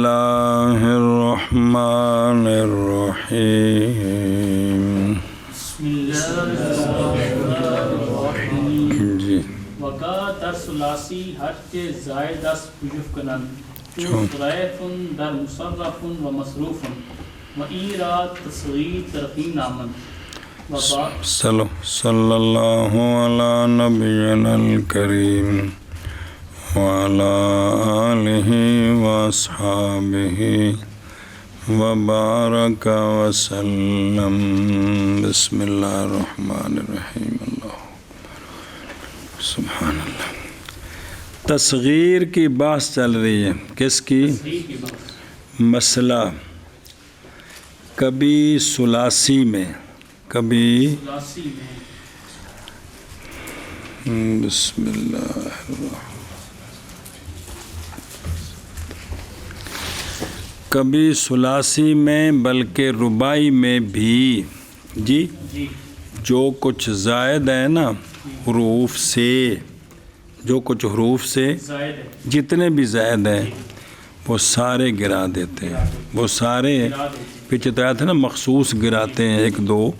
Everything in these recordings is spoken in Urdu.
اللہ الرحمن الرحیم بسم اللہ الرحمن الرحیم جی وقا در ثلاثی حرف زائد است حجف کنن تو ضعیف در مصرف و مصروف و ایرا تصغیر ترقی نامن صلی اللہ علی نبینا الکریم وعلی آلہ واصحابہ وبارک وسلم بسم اللہ الرحمن الرحیم اللہ سبحان اللہ۔ تصغیر کی بحث چل رہی ہے، کس کی؟ مسئلہ کبھی ثلاثی میں کبھی بسم اللہ الرحمن کبھی ثلاثی میں بلکہ رباعی میں بھی جی جو کچھ زائد ہے نا حروف سے، جو کچھ حروف سے جتنے بھی زائد ہیں وہ سارے گرا دیتے ہیں، وہ سارے پیچھے تو آیا تھا نا مخصوص گراتے ہیں، ایک دو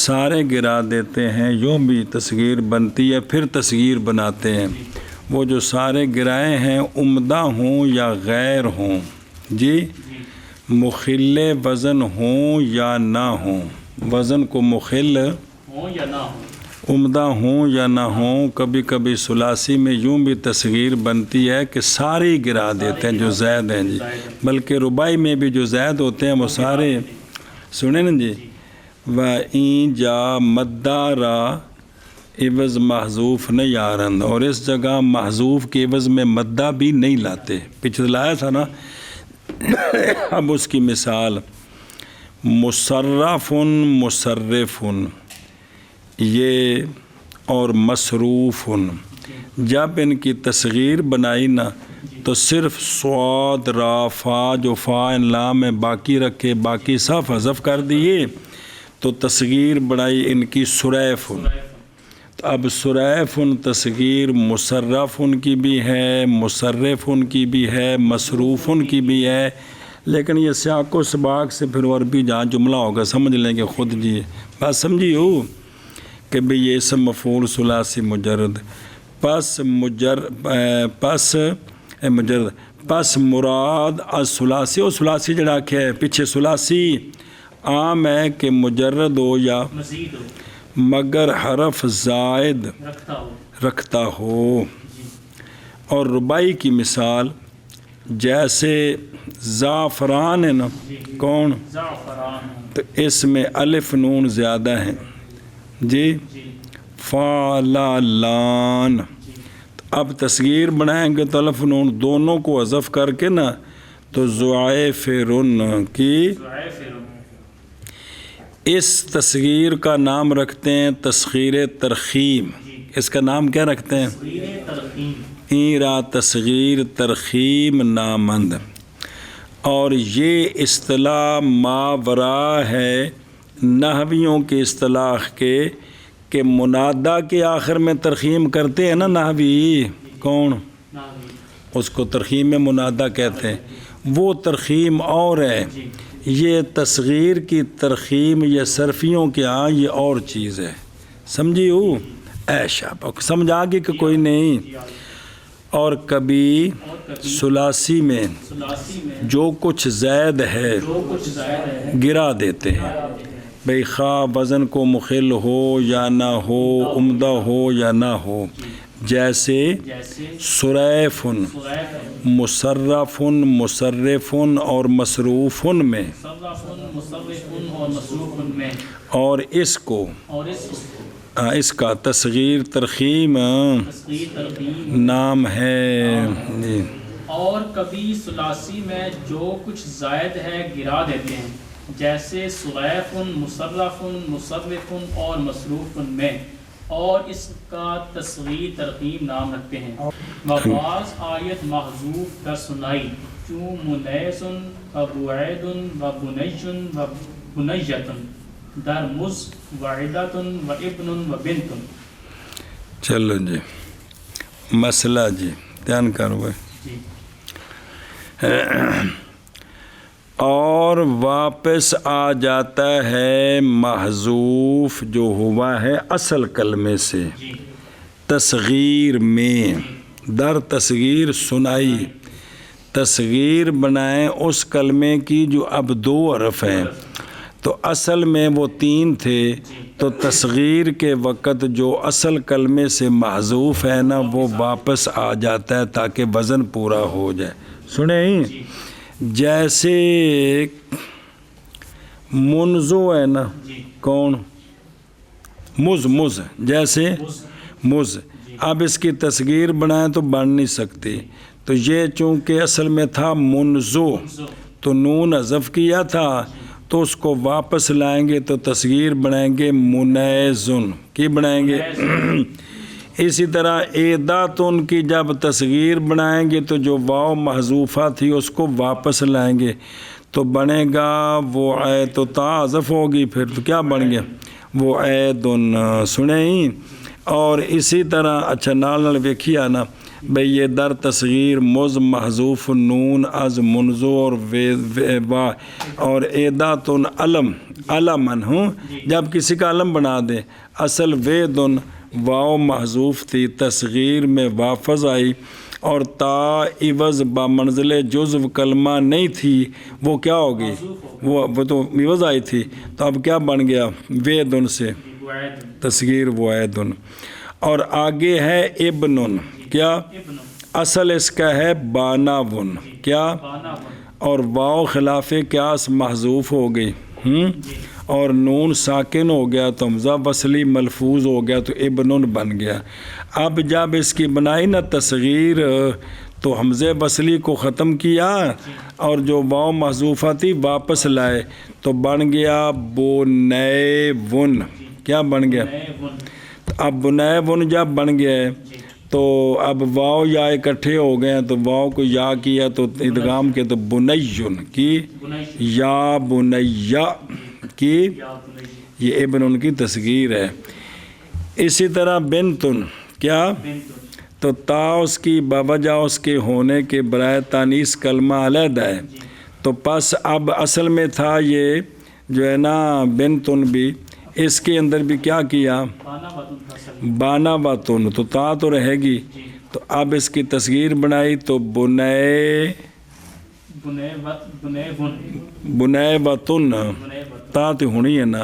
سارے گرا دیتے ہیں، یوں بھی تصغیر بنتی ہے پھر تصغیر بناتے ہیں۔ وہ جو سارے گرائے ہیں عمدہ ہوں یا غیر ہوں جی، مخل وزن ہوں یا نہ ہوں، وزن کو مخل ہوں یا نہ ہوں، عمدہ ہوں یا نہ ہوں، کبھی کبھی ثلاثی میں یوں بھی تصغیر بنتی ہے کہ سارے گرا دیتے ہیں جو زائد ہیں جی، بلکہ رباعی میں بھی جو زائد ہوتے ہیں وہ سارے سنیں نا جی۔ وَإِن جا مدارا عوض محذوف نہ یارند، اور اس جگہ محذوف کے عوض میں مدہ بھی نہیں لاتے، پیچھے لایا تھا نا۔ اب اس کی مثال مصرف مصرف یہ اور مصروف، جب ان کی تصغیر بنائی نا تو صرف صاد را فا جو فا ان لام میں باقی رکھے، باقی صف حذف کر دیے تو تصغیر بنائی ان کی سریف۔ تو اب سریف تصغیر مصرف کی بھی ہے، مصرف کی بھی ہے، مصروف کی بھی ہے، لیکن یہ سیاق و سباق سے پھر عربی جہاں جملہ ہوگا سمجھ لیں گے خود جی، بات سمجھی ہو کہ بھئی یہ اسم مفعول ثلاثی مجرد، پس مراد از ثلاثی، اور ثلاثی جڑا کہ ہے پیچھے ثلاثی عام ہے کہ مجرد ہو یا مزید ہو مگر حرف زائد رکھتا ہو۔ اور رباعی کی مثال جیسے زعفران ہے نا، کون؟ زعفران، تو اس میں الف نون زیادہ ہیں جی، فالالان۔ اب تصغیر بنائیں گے تو الف نون دونوں کو حذف کر کے نا تو زعفرن کی اس تصغیر کا نام رکھتے ہیں تصغیر ترخیم۔ اس کا نام کیا رکھتے ہیں؟ ایرا تصغیر ترخیم نامند۔ اور یہ اصطلاح ماورا ہے نحویوں کی اصطلاح کے کہ منادہ کے آخر میں ترخیم کرتے ہیں نا نحوی، کون؟ اس کو ترخیم میں منادہ کہتے ہیں، وہ ترخیم اور ہے، یہ تصغیر کی ترخیم یہ صرفیوں کے ہاں یہ اور چیز ہے، سمجھی ہو؟ ایشا سمجھ آگے کہ کوئی نہیں۔ اور کبھی ثلاثی میں جو کچھ زائد ہے گرا دیتے ہیں، بھئی خواہ وزن کو مخل ہو یا نہ ہو، عمدہ ہو یا نہ ہو، جیسے سریف مصرف مصرف اور مصروف میں، اور اس کو اس کا تصغیر ترخیم نام ہے۔ اور کبھی ثلاثی میں جو کچھ زائد ہے گرا دیتے ہیں، جیسے سریف مصرف مصرف اور مصروف میں، اور اس کا تصغیر ترخیم نام رکھتے ہیں۔ بعض آیت محذوف در سنائی چون منیس و بعید و بنیش و بنیت در مز وعدت و ابن و بنت۔ چلو جی مسئلہ جی دھیان کرو بھائی۔ اور واپس آ جاتا ہے محذوف جو ہوا ہے اصل کلمے سے جی تصغیر میں، در تصغیر سنائی، تصغیر بنائیں اس کلمے کی جو اب 2 حرف ہیں، تو اصل میں وہ 3 تھے، تو تصغیر کے وقت جو اصل کلمے سے محذوف ہے نا وہ واپس آ جاتا ہے تاکہ وزن پورا ہو جائے. سنیں جیسے منزو ہے نا، جی کون؟ مز جیسے مز. اب اس کی تصغیر بنائیں تو بن نہیں سکتی، تو یہ چونکہ اصل میں تھا منزو تو نون حذف کیا تھا، تو اس کو واپس لائیں گے تو تصغیر بنائیں گے منیزن کی بنائیں گے. اسی طرح ایداتن کی جب تصغیر بنائیں گے تو جو واو محذوفہ تھی اس کو واپس لائیں گے تو بنے گا وہ اے، تو تا حذف ہوگی پھر تو کیا بن گیا وہ ایدن. سنیں اور اسی طرح اچھا نال ویکھیا نا بھئی یہ در تصغیر مز محذوف نون از منزو اور ایداتن علم علمن ہوں جب کسی کا علم بنا دے. اصل ویدن واو محذوف تھی، تصغیر میں واپس آئی اور تا عوض با منزل جزو کلمہ نہیں تھی، وہ کیا ہوگی وہ تو عوض آئی تھی، تو اب کیا بن گیا ویدن سے تصغیر وعیدن. اور آگے ہے ابنن، کیا اصل اس کا ہے باناون، کیا اور واو خلاف قیاس محذوف ہو گئی اور نون ساکن ہو گیا تو حمزہ وصلی ملفوظ ہو گیا تو ابنن بن گیا. اب جب اس کی بنائی نا تصغیر تو حمزہ وصلی کو ختم کیا اور جو واو محذوفہ تھی واپس لائے تو بن گیا بنیون. کیا بن گیا؟ اب بنیون جب بن گیا تو اب واو یا اکٹھے ہو گئے تو واو کو یا کیا تو ادغام کے تو بنیون کی یا بنیا کی یہ ابن کی تصغیر ہے. اسی طرح بنتن، کیا تو تا اس کی بوجہ اس کے ہونے کے برائے تانیث کلمہ علیحدہ ہے، تو پس اب اصل میں تھا یہ جو ہے نا بنتن بھی، اس کے اندر بھی کیا کیا بانا باتن، تو تا تو رہے گی، تو اب اس کی تصغیر بنائی تو بنے باتن تا تو ہونی ہے نا.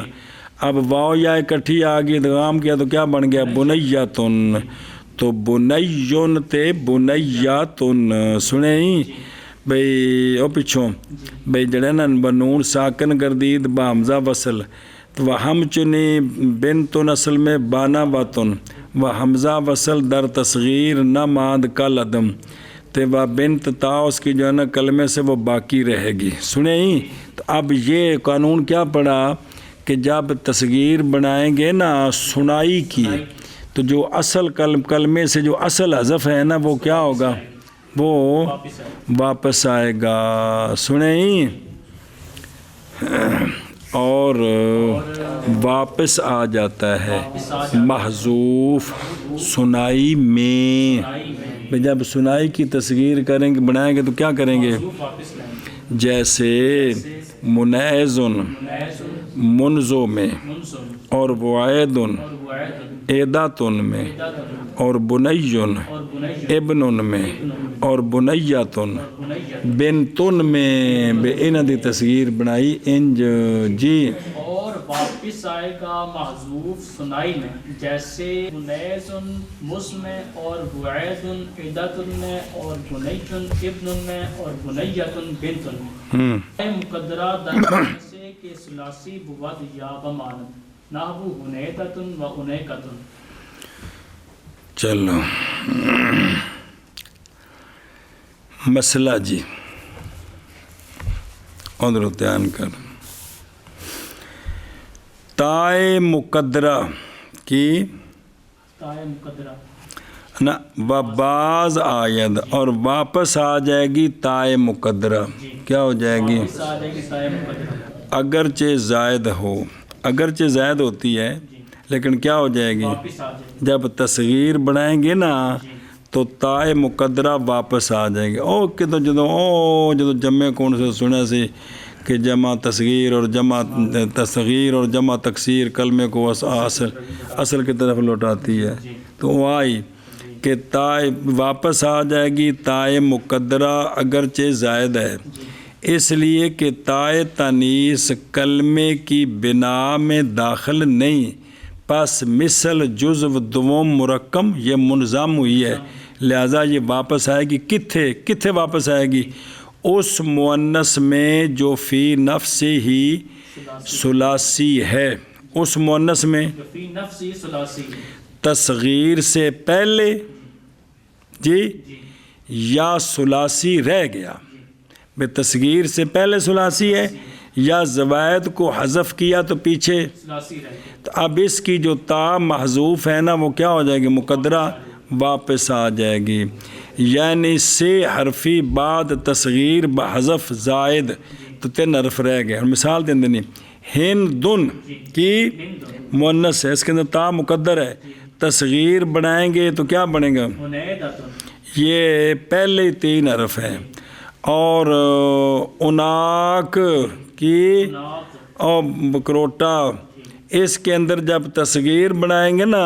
اب واو یا اکٹھی آگے ادغام کیا تو کیا بن گیا بنیاتن، تو بنیون تے بنیاتن. سنیں بھئی او پچھوں بھئی جڑے نا بنون ساکن گردید با حمزہ وصل تو وہ ہم چنی بنتن اصل میں بانا باتن و حمزہ وصل در تصغیر نہ ماند کل عدم تے وہ بنت تا اس کی جو ہے نا کلمے سے وہ باقی رہے گی. سنیں تو اب یہ قانون کیا پڑا کہ جب تصغیر بنائیں گے نا سنائی کی تو جو اصل کلمے سے جو اصل حذف ہے نا وہ کیا ہوگا وہ واپس آئے گا. سنیں اور واپس آ جاتا ہے محذوف سنائی میں. جب سنائی کی تصغیر کریں گے بنائیں گے تو کیا کریں گے جیسے منیزن منزو میں اور وعیدن ایداتن میں اور بنیون ابنن میں اور بنیاتن بنتن میں بے ان دی تصغیر بنائی انج. جی اور واپس آئے گا محذوف سنائی میں جیسے بنیزن مس میں اور وعیدن ایداتن میں اور بنیون ابنن میں اور بنیاتن بنتن میں. مقدرہ در سے کہ ثلاثی بود یا بمانت نحو ہنیتتن و انیکتن. چلو مسئلہ جی ادھر دھیان کر. تائے مقدرہ کی تائے مقدرہ نا و بعض آید اور واپس آ جائے گی تائے مقدرہ. کیا ہو جائے گی واپس آ جائے گی تائے مقدرہ اگرچہ زائد ہو، اگرچہ زائد ہوتی ہے لیکن کیا ہو جائے گی واپس آ جائے گی. جب تصغیر بنائیں گے نا تو تائے مقدرہ واپس آ جائے گی. او کہ تو جدو جمع کون سے سنے سی کہ جمع تصغیر اور جمع تکسیر کلمے کو اصل کی طرف لوٹاتی ہے. تو وہ آئی کہ تائے واپس آ جائے گی تائے مقدرہ اگرچہ زائد ہے، اس لیے کہ تائے تانیث کلمے کی بنا میں داخل نہیں، پس مثل جزو دوم مرکم یہ منظم ہوئی ہے، لہذا یہ واپس آئے گی. کتھے واپس آئے گی؟ اس مؤنث میں جو فی نفس ہی ثلاثی ہے، اس مؤنث میں فی نفسی ثلاثی تصغیر سے پہلے جی یا ثلاثی رہ گیا. بے تصغیر سے پہلے ثلاثی ہے یا زوائد کو حذف کیا تو پیچھے ثلاثی رہ گیا. تو اب اس کی جو تا محذوف ہے نا وہ کیا ہو جائے گی؟ مقدرہ واپس آ جائے گی. یعنی سے حرفی بعد تصغیر بحذف زائد تو 3 حرف رہ گئے. اور مثال دیں دنی ہندن کی مؤنث ہے، اس کے اندر تا مقدر ہے، تصغیر بنائیں گے تو کیا بنے گا؟ یہ پہلے 3 حرف ہیں. اور اناک کی اور بکروٹا، اس کے اندر جب تصغیر بنائیں گے نا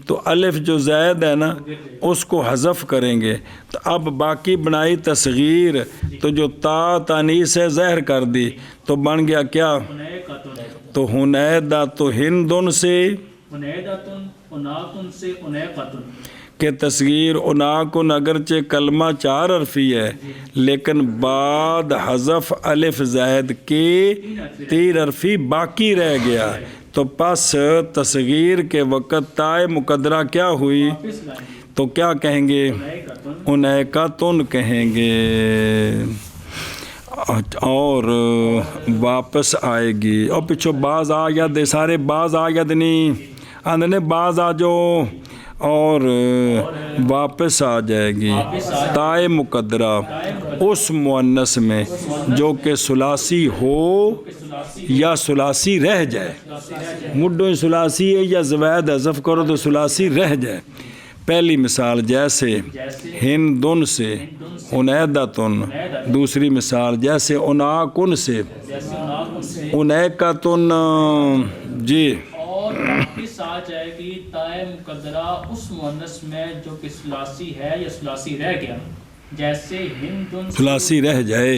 تو الف جو زائد ہے نا اس کو حذف کریں گے. تو اب باقی بنائی تصغیر تو جو تا تانیث ہے ظاہر کر دی تو بن گیا کیا؟ تو ہنیدہ تو ہندن سے کہ تصغیر اناکن اگرچہ کلمہ 4 حرفی ہے لیکن بعد حذف الف زائد کے 3 حرفی باقی رہ گیا. تو پس تصغیر کے وقت تائے مقدرہ کیا ہوئی؟ تو کیا کہیں گے؟ انیکتن کہیں گے اور واپس آئے گی. اور پچھو باز آ گیا دے، سارے باز آ گیا دنی آندھنے باز آ جو اور واپس آ جائے گی تائے مقدرہ اس مؤنث میں جو کہ ثلاثی ہو یا ثلاثی رہ جائے. مڈو ثلاثی ہے یا زوائد حذف کرو تو ثلاثی رہ جائے. پہلی مثال جیسے ہندن سے ہنیدتن، دوسری مثال جیسے اناکن سے انیکتن. جی اور واپس آ جائے گی تائے مقدرہ اس مؤنث میں جو کہ ثلاثی ہے یا ثلاثی رہ گیا، جیسے ہندن ثلاثی رہ جائے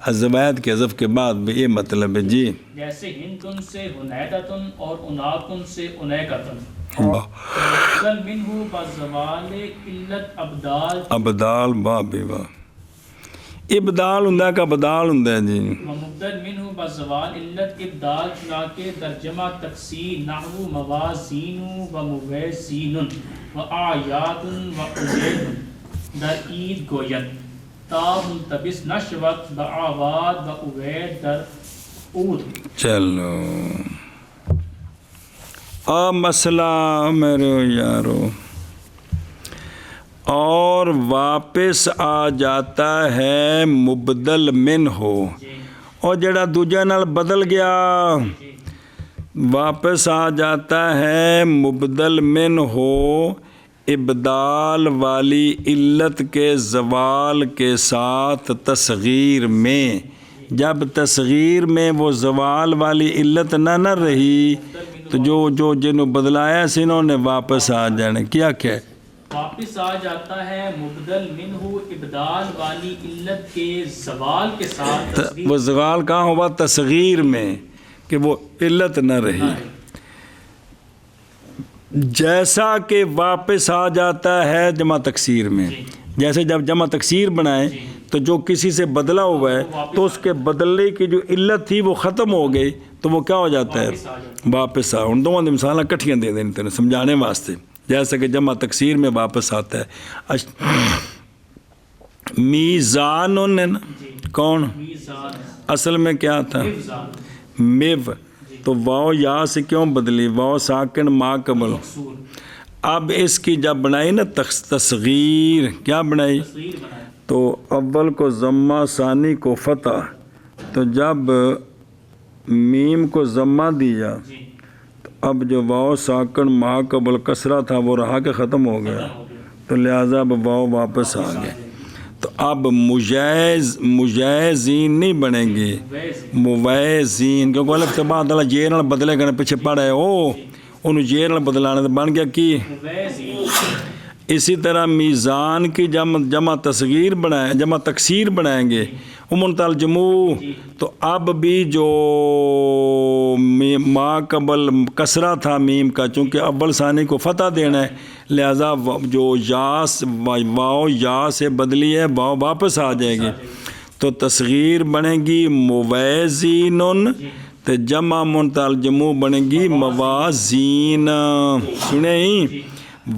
الزوائد کے حذف کے بعد بھی یہ مطلب ہے. جی جیسے ہندن سے ہنیدتن اور اناکن سے انیکتن. بدل منہ بزوال علت ابدال بابی با ابدال ہوں کا بدال ہوں جی. مبدل منہ بزوال علت ابدال چنانکہ ترجمہ تکسیر نحو موازین و موازین و آیات و عزید در عید گوید تا منتبس نشوت بعواد و اوید در عود. چلو مسئلہ میرے یارو. اور واپس آ جاتا ہے مبدل من ہو، اور جڑا دوجہ نال بدل گیا واپس آ جاتا ہے مبدل من ہو ابدال والی علت کے زوال کے ساتھ تصغیر میں. جب تصغیر میں وہ زوال والی علت نہ رہی تو جو جنہوں بدلایا سی انہوں نے واپس آ جانے. کیا واپس آ جاتا ہے مبدل منہ ابدال والی علت کے زوال کے ساتھ. وہ زوال کہاں ہوا؟ تصغیر میں، کہ وہ علت نہ رہی. جیسا کہ واپس آ جاتا ہے جمع تکسیر میں. جیسے جب جمع تکسیر بنائے تو جو کسی سے بدلا ہوا ہے تو اس کے بدلنے کی جو علت تھی وہ ختم ہو گئی تو وہ کیا ہو جاتا ہے؟ واپس آ. ان دونوں مثالیں کٹھیاں دے دیں تیرے سمجھانے واسطے. جیسے کہ جمع تکسیر میں واپس آتا ہے میزان ہے نا، کون اصل میں کیا تھا؟ میو. تو واو یا سے کیوں بدلی؟ واو ساکن ما قبل. اب اس کی جب بنائی نا تصغیر، کیا بنائی؟ تو اول کو ضمہ ثانی کو فتح. تو جب میم کو ضمہ دیا تو اب جو واو ساکن ما قبل کسرہ تھا وہ رہا کہ ختم ہو گیا. تو لہٰذا اب واو واپس آ گئے. تو اب مجیزین نہیں بنیں گے، مویزین، کیونکہ الف تو بعد اللہ جے نال بدلے گا، پیچھے پڑھ ہے انہوں جے نال بدلانا تو بن گیا کی. اسی طرح میزان کی جمع تصغیر بنائیں، جمع تکسیر بنائیں گے، امنت الجموع. تو اب بھی جو ما قبل کسرہ تھا میم کا، چونکہ اول ثانی کو فتح دینا ہے، لہذا جو واو یا سے بدلی ہے، واو واپس آ جائے گی. تو تصغیر بنے گی مویزین، تو جمع منت الجموع بنے گی موازین. سنیں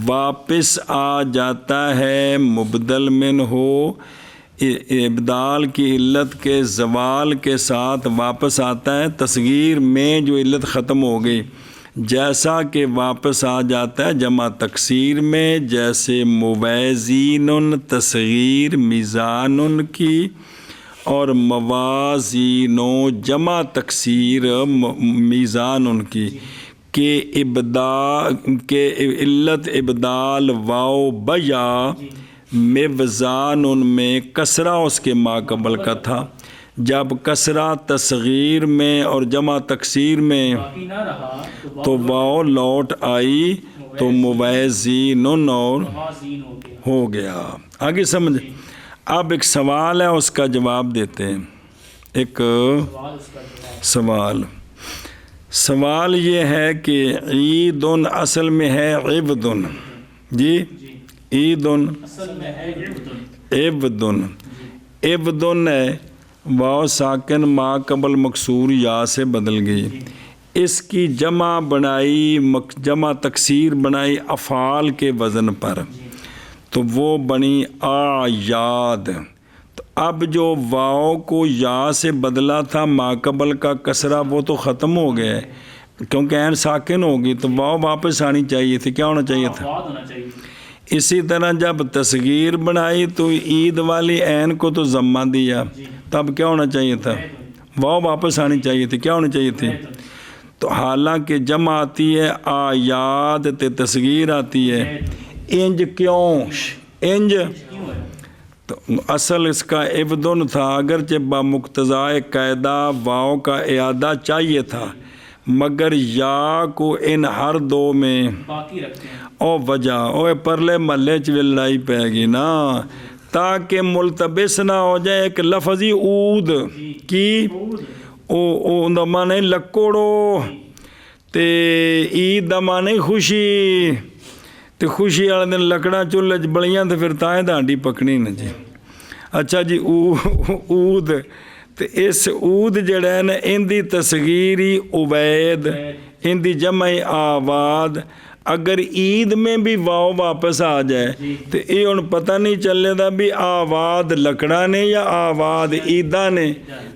واپس آ جاتا ہے مبدل من ہو، ابدال کی علت کے زوال کے ساتھ واپس آتا ہے تصغیر میں جو علت ختم ہو گئی، جیسا کہ واپس آ جاتا ہے جمع تکسیر میں، جیسے مویزین تصغیر میزان کی، اور موازین جمع تکسیر میزان کی، کہ علت ابدال واو بیا موزان میں کسرہ اس کے ما قبل کا تھا. جب کسرہ تصغیر میں اور جمع تکسیر میں تو واو لوٹ آئی تو مویزین اور ہو گیا. آگے سمجھ. اب ایک سوال ہے، اس کا جواب دیتے ہیں. ایک سوال یہ ہے کہ عیدن اصل میں ہے عبدن. جی عیدن عبدن ہے، واو ساکن ما قبل مکسور یا سے بدل گئی. اس کی جمع بنائی، جمع تکسیر بنائی افعال کے وزن پر، تو وہ بنی آیاد. تو اب جو واو کو یا سے بدلا تھا ما قبل کا کسرہ، وہ تو ختم ہو گیا ہے کیونکہ عین ساکن ہوگی، تو واو واپس آنی چاہیے تھی. کیا ہونا چاہیے تھا؟ اسی طرح جب تصغیر بنائی تو عید والی عین کو تو ضمہ دیا، تب کیا ہونا چاہیے تھا؟ واو واپس آنی چاہیے تھی. کیا ہونی چاہیے تھی؟ تو حالانکہ جمع آتی ہے آیاد تے تصغیر آتی ہے. انج کیوں؟ انج تو اصل اس کا عبدن تھا، اگرچہ بمقتضائے قاعدہ واو کا اعادہ چاہیے تھا، مگر یا کو ان ہر دو میں او وجہ او پرلے محلے چ لڑائی پہ گی نا، تاکہ ملتبس نہ ہو جائے ایک لفظی عود کی او دا معنی لکوڑو تے عید دا معنی خوشی، تے خوشی والے دن لکڑا چولہے چ بڑیاں تے پھر تائیں دانڈی پکڑی نا جی. اچھا جی عود، تے اس عود جڑا ہے نا ان دی تصغیری عبید، ان دی جمع آواد. اگر عید میں بھی واو واپس آ جائے تو یہ ہن پتہ نہیں چلے دا بھی آواد لکڑا نے یا آواد عیدہ نے،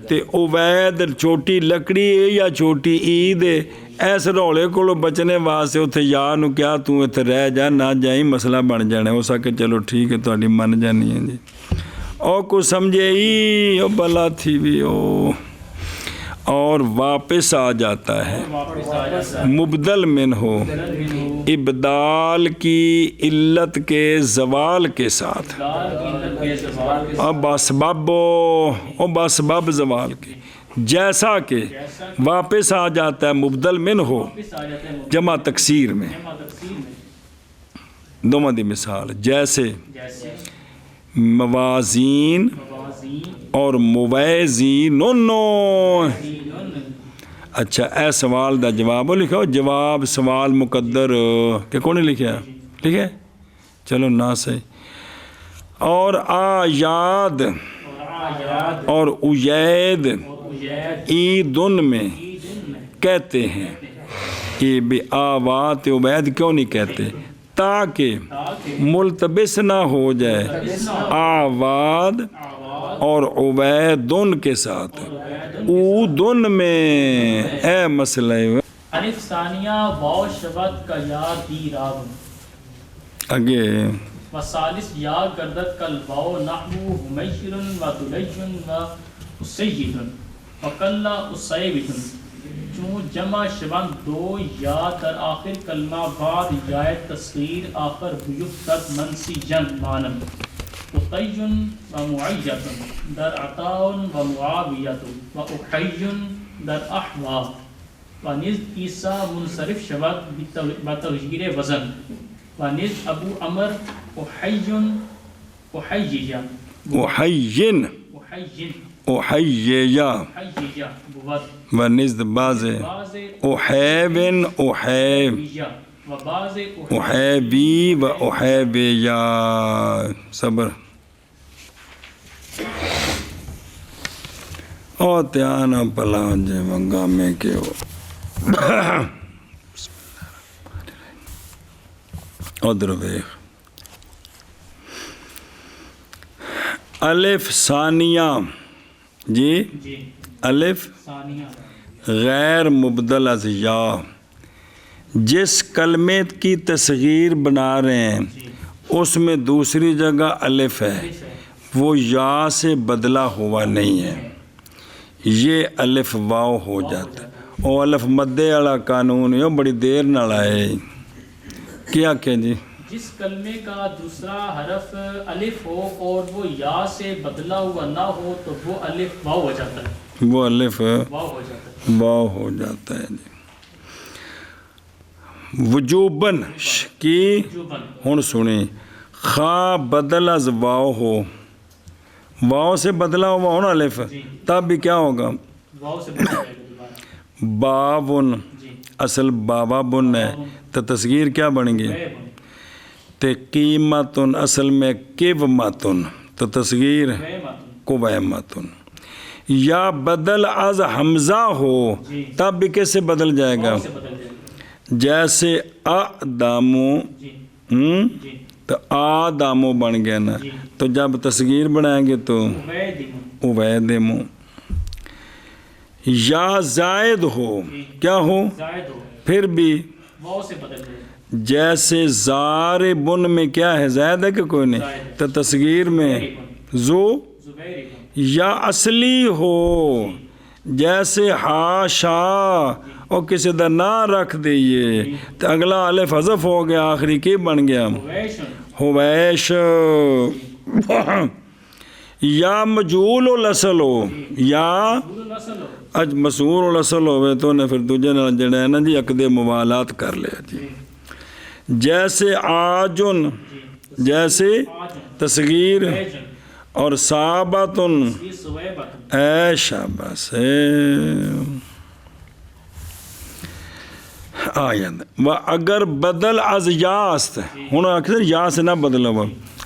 تے عبید چھوٹی لکڑی ہے یا چھوٹی عید ہے. ایس رولے کو بچنے واسطے اتنے یا نو کیا تو اتنے رہ جا نہ جائیں، مسئلہ بن جانا ہو سکے. چلو ٹھیک ہے، تہاڈی من جانی ہے جی. او کو سمجھے ہی او بلا تھی بھی او، اور واپس آ جاتا ہے مبدل من ہو ابدال کی علت کے زوال کے ساتھ، اب اسباب او باسباب زوال کے، جیسا کہ واپس آ جاتا ہے مبدل من ہو جمع تکسیر میں. دوما دی مثال جیسے موازین اور مویزین. اچھا اے سوال دا جواب لکھو، جواب سوال مقدر کہ کون لکھا؟ ٹھیک ہے چلو نا صحیح. اور آیاد اور اجید عیدن میں کہتے ہیں، یہ بھی آوات عبید کیوں نہیں کہتے؟ تاکہ ملتبس نہ ہو جائے آواد اور عبیدن کے ساتھ اودن میں. اے مسئلہ الف ثانیہ واو شبت کا یا دی راب آگے وثالث یا گردت کل واو نحو ہمیشر و دلیجن و اسیدن وکلا اسیبن چون جمع شوند دو یا در آخر کلمہ بعد یا تصغیر آخر بیفتد منسیجن مانم قطی و معیت در عطاء و معاویت و احی در احوا و نیز عیسیٰ منصرف شود بتغییر وزن و نیز ابو عمر احیین بود و نزد باز احیبن احیب و بعض احیبی و احیبیا صبر او تیانا پلانجے منگامے کے ہو ادھر ویخ الف ثانیہ جی جی الف ثانیہ غیر مبدل از یا جس کلمے کی تصغیر بنا رہے ہیں اس میں دوسری جگہ الف ہے وہ یا سے بدلا ہوا نہیں ہے یہ الف واو ہو جاتا ہے اور الف مدے والا قانون یہ بڑی دیر نال آئے کیا کہ جی جس کلمے کا دوسرا حرف الف ہو اور وہ یا سے بدلا ہوا نہ ہو تو وہ الف واو ہو جاتا ہے وہ الف واو ہو جاتا ہے واو ہو جاتا ہے جی وجوباً کی وجوباً ہن سنیں خا بدل از واو ہو واو سے بدلا ہوا ہو نا الف تب بھی کیا ہوگا واو سے بدل جائے گا دوبارہ باون جی اصل بابا بن ہے تو تصغیر کیا بن گئی بے بن تے قیمتن اصل میں قیمتن تو تصغیر بے ماتن قویمتن یا بدل از حمزہ ہو تب بھی کیسے بدل جائے گا واو سے بدل جائے گا جیسے آدامو جی جی تو آدامو بن گیا نا تو جب تصغیر بنائیں گے تو عبیدم عبیدمو یا زائد ہو کیا ہو زائد ہو پھر بھی واو سے بدل جائے گا جیسے زاربن میں کیا ہے زائد ہے کہ کوئی نہیں تو تصغیر میں زو زبیر بن یا اصلی ہو جیسے ہاشا اور کسی دا نہ رکھ دیئے تو اگلا الف حذف ہو گیا آخری کی بن گیا ویشن ہویش یا مجول الاصل ہو یا دور نسل ہو اج مسعور الاصل ہوئے تو نے پھر دوجہ نہ جڑے ہیں نا جی عقد موالات کر لیا جی جیسے آجن جیسے تصغیر ویجن اور صابتن یہ سویبت اے شاباس آیت و اگر بدل از یاست ہوں اکثر یا سے نہ بدلا ہوا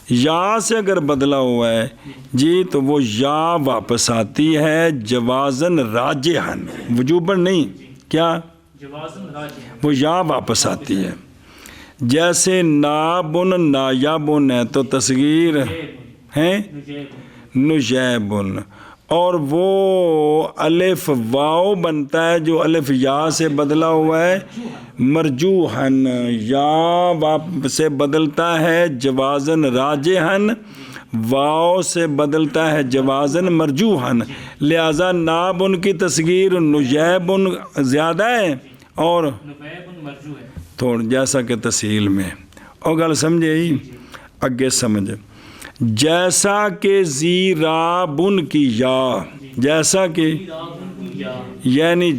یا سے اگر بدلا ہوا ہے جی تو وہ یا واپس آتی ہے جوازن راجحن وجوباً نہیں کیا جوازن راجی وہ یا واپس آتی ہے جیسے نابن نایابن ہے تو تصغیر ہیں نجیبن اور وہ الف واو بنتا ہے جو الف یا سے بدلا ہوا ہے مرجوحن یا سے بدلتا ہے جوازن راجحن واو سے بدلتا ہے جوازن مرجوحن لہذا نابن کی تصغیر نجیبن زیادہ ہے اور نبیب مرجو ہے تھوڑ جیسا کہ تسہیل میں اور گل سمجھے ہی اگے سمجھ جیسا کہ زیرابن کی یا جیسا کہ یعنی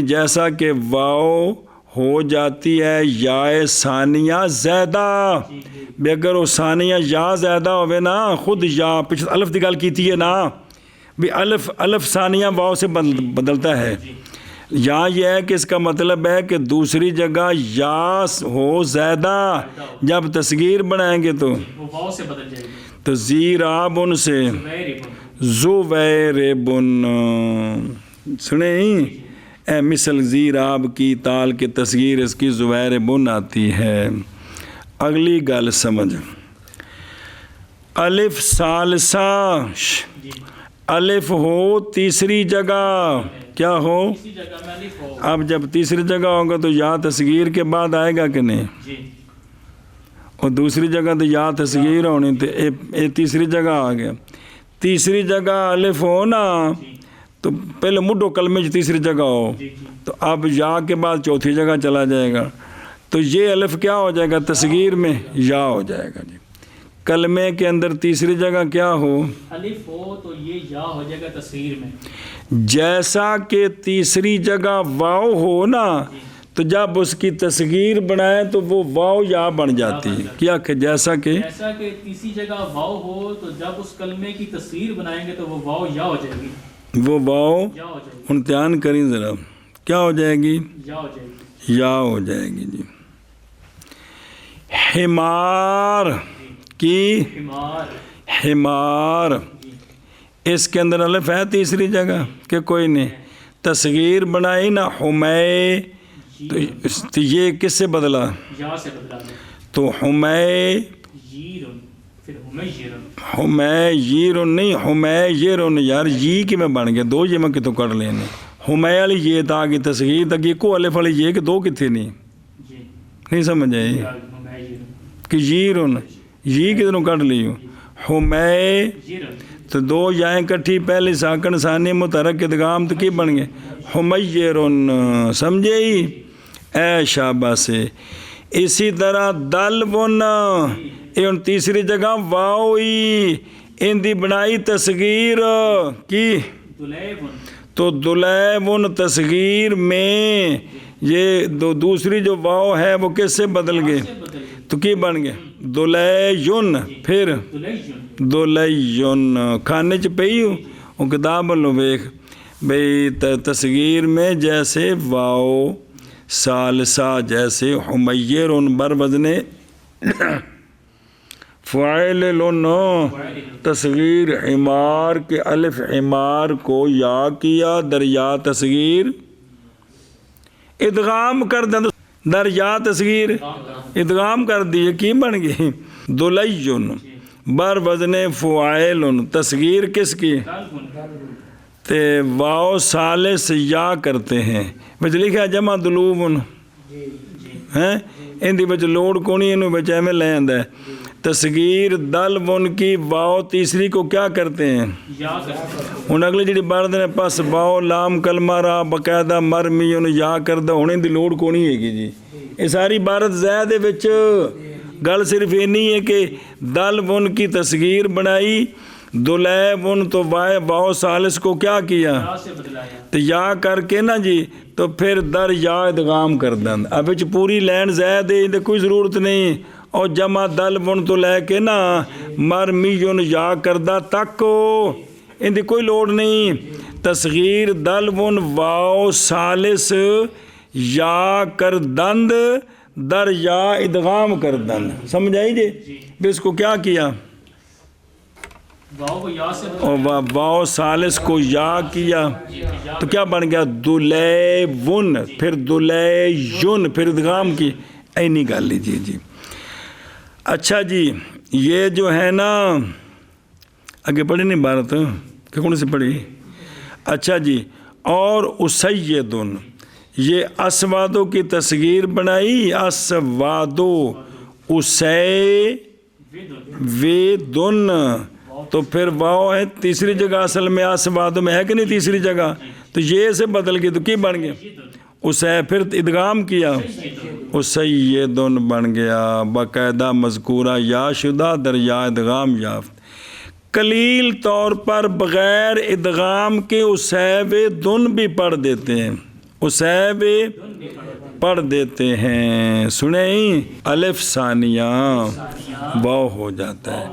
جیسا کہ واو ہو جاتی ہے یا ثانیہ زیادہ بھی اگر وہ ثانیہ یا زیادہ ہوئے نا خود یا پچھلے الف دی گل کیتی ہے نا بھی الف ثانیہ واو سے بدلتا ہے یا یہ ہے کہ اس کا مطلب ہے کہ دوسری جگہ یا ہو زیادہ جب تصغیر بنائیں گے تو وہ واو سے بدل جائے گی تو زیرابن سے زویربن سنیں اے مثل زیراب کی تال کے تصغیر اس کی زویربن آتی ہے اگلی گل سمجھ الف ثالثہ الف ہو تیسری جگہ کیا ہو اسی جگہ میں الف ہو اب جب تیسری جگہ ہوگا تو یا تصغیر کے بعد آئے گا کہ نہیں جی اور دوسری جگہ تو یا تصغیر ہونی تو اے تیسری جگہ آ گیا تیسری جگہ الف ہو نا تو پہلے مڈو کلمے جو تیسری جگہ ہو تو اب یا کے بعد چوتھی جگہ چلا جائے گا، تو یہ الف کیا ہو جائے گا تصغیر میں یا ہو جائے گا جی۔ کلمے کے اندر تیسری جگہ کیا ہو الف ہو تو یہ یا ہو جائے گا تصغیر میں، جیسا کہ تیسری جگہ واو ہو نا تو جب اس کی تصغیر بنائے تو وہ واو یا بن جاتی ہے، کیا کہ جیسا کہ تیسری جگہ واو ہو تو جب اس کلمے کی تصغیر بنائیں گے تو وہ واو یا ہو جائے گی، وہ واو یا ہو جائے گی، امتحان کریں ذرا کیا ہو جائے گی یا ہو جائے گی، یا ہو جائے گی جی۔ حمار کی حمار اس کے اندر الف ہے تیسری جگہ کہ کوئی نہیں، تصغیر بنائی نا حمے تو یہ کس سے بدلا یا سے بدلا دیں، تو حمے ییرن پھر حمیرن، حمیرن نہیں حمیرن یار یہ کہ میں بن گیا دو یہ میں کتوں کر لینے حمے والی یہ تھا کہ تصغیر تک یہ کو الف والی یہ کہ دو کتنے نہیں جی نہیں سمجھ آئی حمیرن، کہ یرن یہ کتنوں کٹ لیو حمے یرن، تو دو جائیں کٹھی پہلے ساکن ثانی متحرک ادغام تو کی بن گئے حمیرن، سمجھے ہی اے شابہ سے۔ اسی طرح دلون ان تیسری جگہ واوئی ان دی بنائی تصغیر کی دلیبن، تو دلیبن تصغیر میں یہ دوسری جو واو ہے وہ کس سے بدل گئے تو کی بن گئے دلیون، پھر دلیجن، دلیون کھانے چ پئی وہ کتاب لو ویکھ بھئی تصغیر میں جیسے واو ثالثہ جیسے حمیرن بر وزن فاعلن، تصغیر حمار کے الف حمار کو یا کیا در یا تصغیر ادغام کر دیں در یا تصغیر ادغام کر دیے کی بن گئی دلیون بر وزن فاعلن، تصغیر کس کی تے واو ثالث یا کرتے ہیں بچ لکھا جمع دلوبن ہیں ان دی بچ لوڑ کونی انہوں بچ ایمیں لے آندہ ہے تصغیر دلون کی واو تیسری کو کیا کرتے ہیں یا کرتے ہیں، ہن اگلی جڑی بارد نے پاس واو لام کلمہ را باقاعدہ مرمی انہوں یا کردہ ہونے دی لوڑ کونی ہے گی جی یہ ساری بارد زیادہ بچ گل صرف یہ نہیں ہے کہ دلون کی تصغیر بنائی دلیون تو واو ثالث کو کیا کیا یا سے بدلایا، تو یا کر کے نا جی تو پھر در یا ادغام کر دیں اب اچھ پوری لین زیادہ ہے کوئی ضرورت نہیں اور جمع دلون تو لے کے نا مرمیون یا کردہ تک ان دی کوئی لوڑ نہیں، تصغیر دلون واو ثالث یا کردند در یا ادغام کردند، سمجھ آئی جی پھر اس کو کیا کیا واو کو یا سے اور واو ثالث کو یا کیا تو کیا بن گیا دلیون، پھر دلیون، پھر ادغام کی اینی گل لیجیے جی۔ اچھا جی یہ جو ہے نا آگے پڑھی نہیں بارت کہ کون سے پڑھی اچھا جی اور اسیدن یہ اسوادوں کی تصغیر بنائی اسوادو اسے ویدن تو پھر واو ہے تیسری جگہ اصل میں اسوادوں میں ہے کہ نہیں تیسری جگہ تو یہ سے بدل گئی تو کی بن گیا اسے پھر ادغام کیا اسیدن بن گیا باقاعدہ مذکورہ یا شدہ در یا ادغام یافت، قلیل طور پر بغیر ادغام کے اسیب دن بھی پڑھ دیتے ہیں، اسیب پڑھ دیتے ہیں، سنیں الف ثانیہ واو ہو جاتا ہے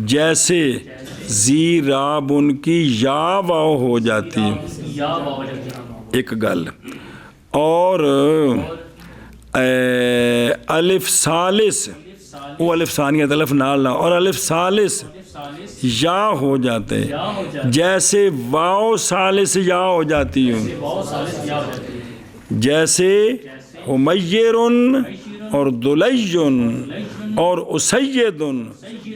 جیسے زی راب ان کی یا واو ہو جاتی ہے یا واو ہو جاتی ہے، ایک گل اور الف ثالث وہ الف ثانیہ الف نال نہ اور الف ثالث یا ہو جاتے جیسے واو ثالث یا ہو جاتی ہوں واو ثالث یا ہو جاتی ہے، جیسے حمیرن اور دلیجن اور اسیدن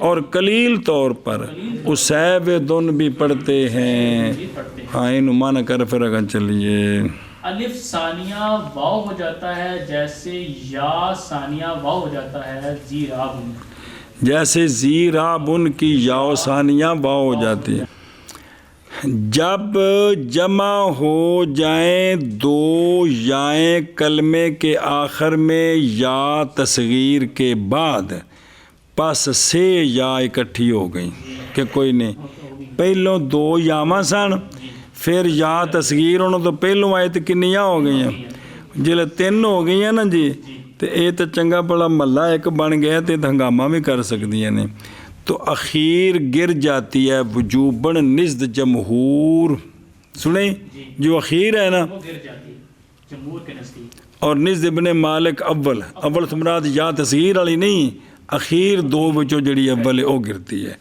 اور قلیل طور پر اسیبدن بھی پڑھتے ہیں، ہاں انہوں مانا کر پھر اگر چلیے الف ثانیہ واو ہو جاتا ہے جیسے یا ثانیہ واو ہو جاتا ہے زی رابن، جیسے زی رابن کی یا ثانیہ واو ہو جاتی ہے جب جمع ہو جائیں دو یائیں کلمے کے آخر میں یا تصغیر کے بعد، پس سے یا اکٹھی ہو گئی کہ کوئی نہیں پہلوں دو یاواں سن پھر یا تصغیر انہوں تو پہلوں آئے تو کنیاں ہو گئی ہیں، جلے تین ہو گئی ہیں نا جی تو یہ تو چنگا بڑا محلہ ایک بن گیا تو ہنگامہ بھی کر سکتی ہیں تو اخیر گر جاتی ہے وجوباً نزد جمہور، سنیں جو اخیر ہے نا وہ گر جاتی ہے جمہور کے نزدیک، اور نزد ابن مالک اول مراد یا تصغیر والی نہیں، اخیر دو بچوں جڑی اول ہے وہ گرتی ہے،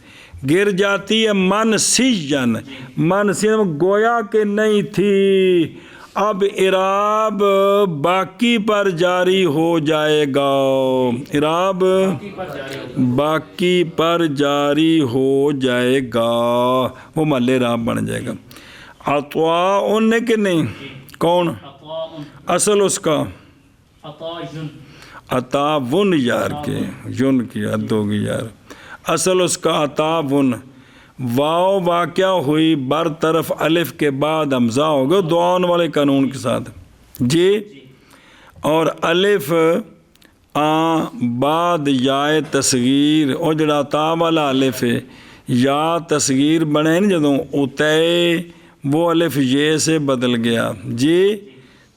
گر جاتی ہے منسیًا، منسیًا گویا کہ نہیں تھی، اب اعراب باقی پر جاری ہو جائے گا، اعراب باقی پر جاری ہو جائے گا، وہ محل اعراب بن جائے گا۔ عطاء نے کہ نہیں، کون اصل اس کا عطاون یار کے یون کی حد ہوگی یار، اصل اس کا عطاون، واو واقع ہوئی بر طرف الف کے بعد حمزہ ہو گیا دعاؤں والے قانون کے ساتھ جی، اور الف بعد یا تصغیر اور جڑا تا والا الف ہے یا تصغیر بنے نا جدوں اتے وہ الف یہ سے بدل گیا جی،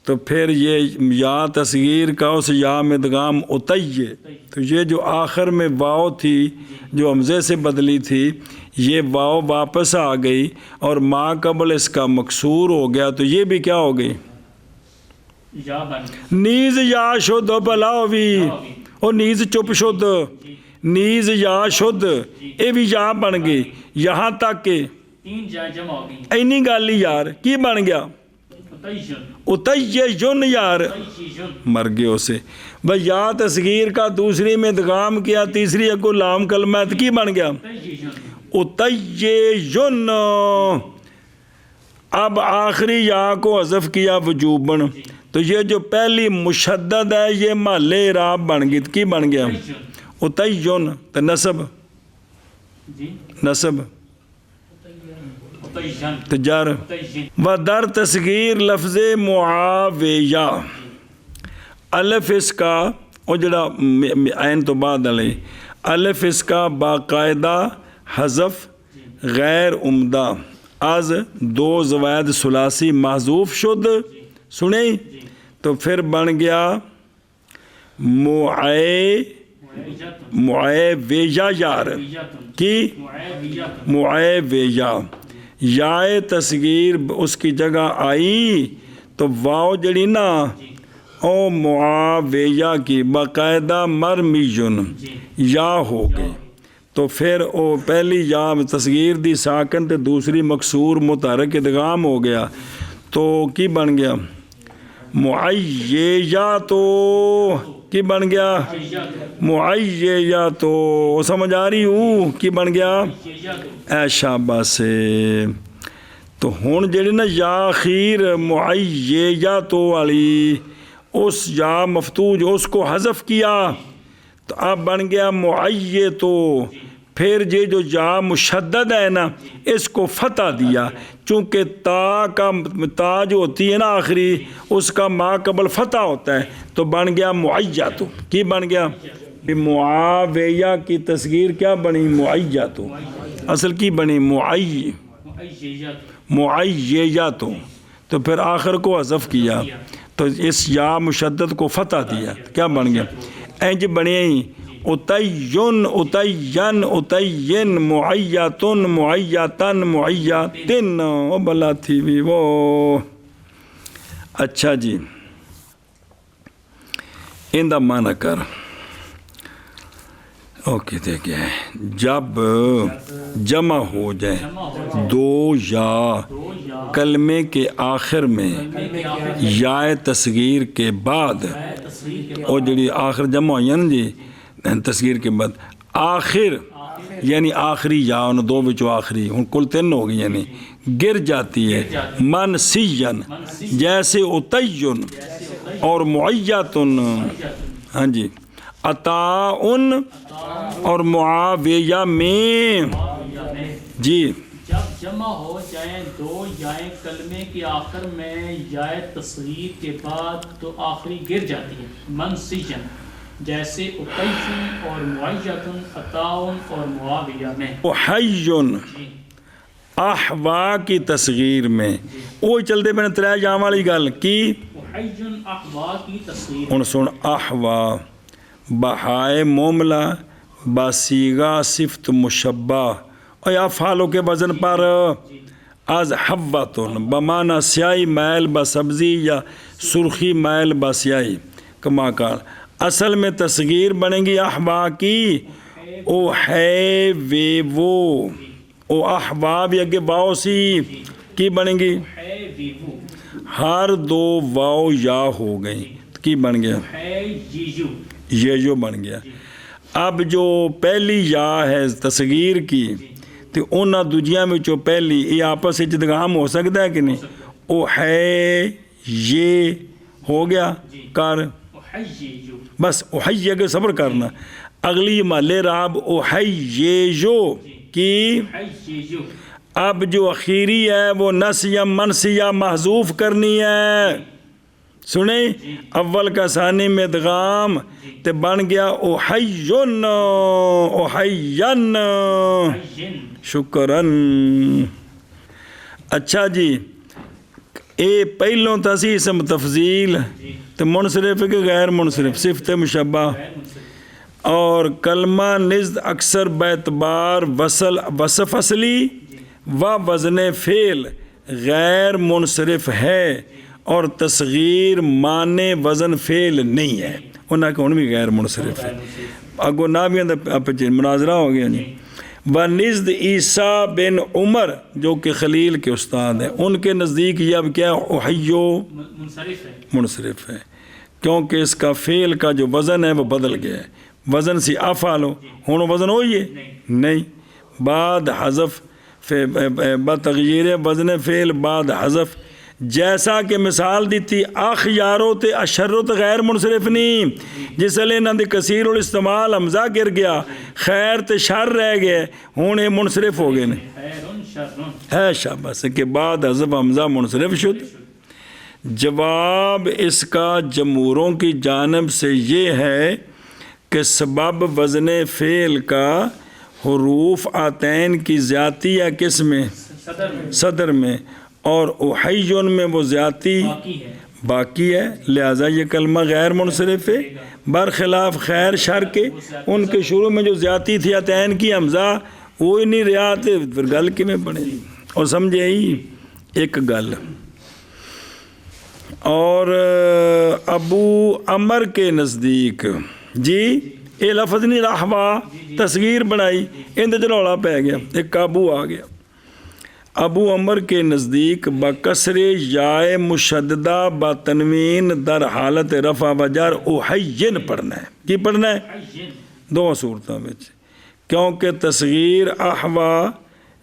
تو پھر یہ یا تصغیر کا اس یا میں ادغام اتیے، تو یہ جو آخر میں واو تھی جو حمزے سے بدلی تھی یہ واو واپس آ گئی اور ما قبل اس کا مکسور ہو گیا، تو یہ بھی کیا ہو گئی نیز یا شد بلا ہوئی اور نیز چپ شد، نیز یا شد یہ بھی یا بن گئی، یہاں تک کہ اینی گل ہی یار کی بن گیا اتیجن یار مر گئے اسے بھائی، یا تصغیر کا دوسری میں ادغام کیا تیسری اگو لام کلمہ کی بن گیا اتیجن، اب آخری یا کو حذف کیا وجوباً، تو یہ جو پہلی مشدد ہے یہ محل اعراب بن گئی، کی بن گیا اتیجن، تو نصب نصب تجار و در تصغیر لفظ معاویہ، الف اس کا اور جڑا عین تو بعد علی الف اس کا باقاعدہ حذف غیر عمدہ از دو زوائد ثلاثی محذوف شد، سنیں تو پھر بن گیا معاویہ یار کی معاویہ، یا تصغیر اس کی جگہ آئی تو واو جڑی نا او معاویہ کی باقاعدہ مرمیجن یا ہو گئی، تو پھر او پہلی یا تصغیر دی ساکن تے دوسری مکسور متحرک ادغام ہو گیا، تو کی بن گیا معییہ، تو کی بن گیا معییہ، تو سمجھ آ رہی ہوں کی بن گیا اے شاباش سے، تو ہون جڑی نا یا خیر معییہ تو والی اس یا مفتوح جو اس کو حذف کیا تو اب بن گیا معییہ، تو پھر یہ جو یا مشدد ہے نا اس کو فتح دیا، چونکہ تا جو ہوتی ہے نا آخری اس کا ما قبل فتح ہوتا ہے، تو بن گیا معییہ، تو کی بن گیا معاویہ کی تصغیر کیا بنی معییہ، تو اصل کی بنی معییہ، تو پھر آخر کو حذف کیا تو اس یا مشدد کو فتح دیا، کیا بن گیا اینج بنے ہی اتیین اتیین اتیین معیتن معیتن معیتن، وہ بلا تھی بھی وہ اچھا جی، ان دا معنی کر اوکے دیکھیں جب جمع ہو جائیں دو یا کلمے کے آخر میں یا تصغیر کے بعد، اور جڑی آخر جمع ہوئی نا جی تصغیر کے بعد آخر یعنی آخری یا ان دو بچوں آخری ہن کل تین ہو گئی، یعنی گر جاتی ہے منسیًا جیسے اتیّن اور معیّتن، ہاں جی عطاء اور معاویہ میں جی، جمع ہو جائیں دو یائیں کلمے کے آخر میں یائے تصغیر کے بعد تو آخری گر جاتی ہے منسجن، جیسے اقیفن اور معیتن، عطاؤن اور معاویہ میں. احیّن جی احوا کی تصغیر میں وہ چلتے میں نے ترے جام والی گل کی. احیّن احوا کی تصغیر. ہن سن احوا بہائے موملہ باسیغا صفت مشبہ اور افعالوں کے وزن پر از حواتن بمعنی سیاہی میل بسبزی یا سرخی میل بسیاہی کما کار. اصل میں تصغیر بنے گی احوا کی او ہے وے وہ او احباب یا کہ واؤ سی کی بنے گی ہے ویوو. ہر دو واؤ یا ہو گئی کی بن گیا ہے ییجو. یہ جو بن گیا. اب جو پہلی یا ہے تصغیر کی تو انہاں دوجیاں میں جو پہلی یہ آپس وچ ادغام ہو سکتا ہے کہ نہیں. او ہے یہ ہو گیا کر احیّجو. بس احیّ کے صبر کرنا. اگلی محلے راب احیّجو کی. احیّجو. اب جو اخیری ہے وہ نس یا منس یا محذوف کرنی ہے. سنیں اول کا ثانی میں ادغام تے بن گیا احیّن احیّن. احیّن. شکراً. اچھا جی اے پہلوں تسی اسم تفضیل تے منصرف کے غیر منصرف صفت مشبہ اور کلمہ نزد اکثر بیتبار وصف اصلی و وزن فعل غیر منصرف ہے اور تصغیر معنی وزن فعل نہیں ہے. انہاں کہ ان بھی غیر منصرف ہے. اگو نہ بھی اندر مناظرہ ہو گیا جی. بنزد عیسیٰ بن عمر جو کہ خلیل کے استاد ہیں ان کے نزدیک یہ اب کیا احیّو منصرف ہے. منصرف ہے کیونکہ اس کا فعل کا جو وزن ہے وہ بدل گیا ہے. وزن سی افعالو ہوں وزن ہوئی ہے نہیں. بعد حذف بتغییر وزن فعل بعد حذف جیسا کہ مثال دیتی اخیارو تے اشرو تے غیر منصرف نہیں. جس لئے انہاں دی کثیر الاستعمال حمزہ گر گیا خیر تے شر رہ گئے ہوں یہ منصرف ہو گئے خیرن شرن. ہے شاباش کے بعد حذف حمزہ منصرف شد. جواب اس کا جمہوروں کی جانب سے یہ ہے کہ سبب وزن فعل کا حروف آتین کی زیادتی ہے کس میں صدر میں اور احیّن میں وہ زیادتی باقی ہے لہذا یہ کلمہ غیر منصرف ہے. برخلاف خیر شر کے ان کے شروع میں جو زیادتی تھی آتین کی حمزہ وہی نہیں رہا تھے پھر گل کی میں پڑے اور سمجھے ہی ایک گل. اور ابو عمر کے نزدیک جی یہ لفظ نہیں رحوا تصغیر بنائی اندر جلوڑا پہ گیا ایک قابو آ گیا. ابو عمر کے نزدیک بکسر یائے مشددہ بتنوین در حالت رفع و جر احیّن پڑھنا ہے. کی پڑھنا ہے دو صورتوں میں کیونکہ تصغیر احوا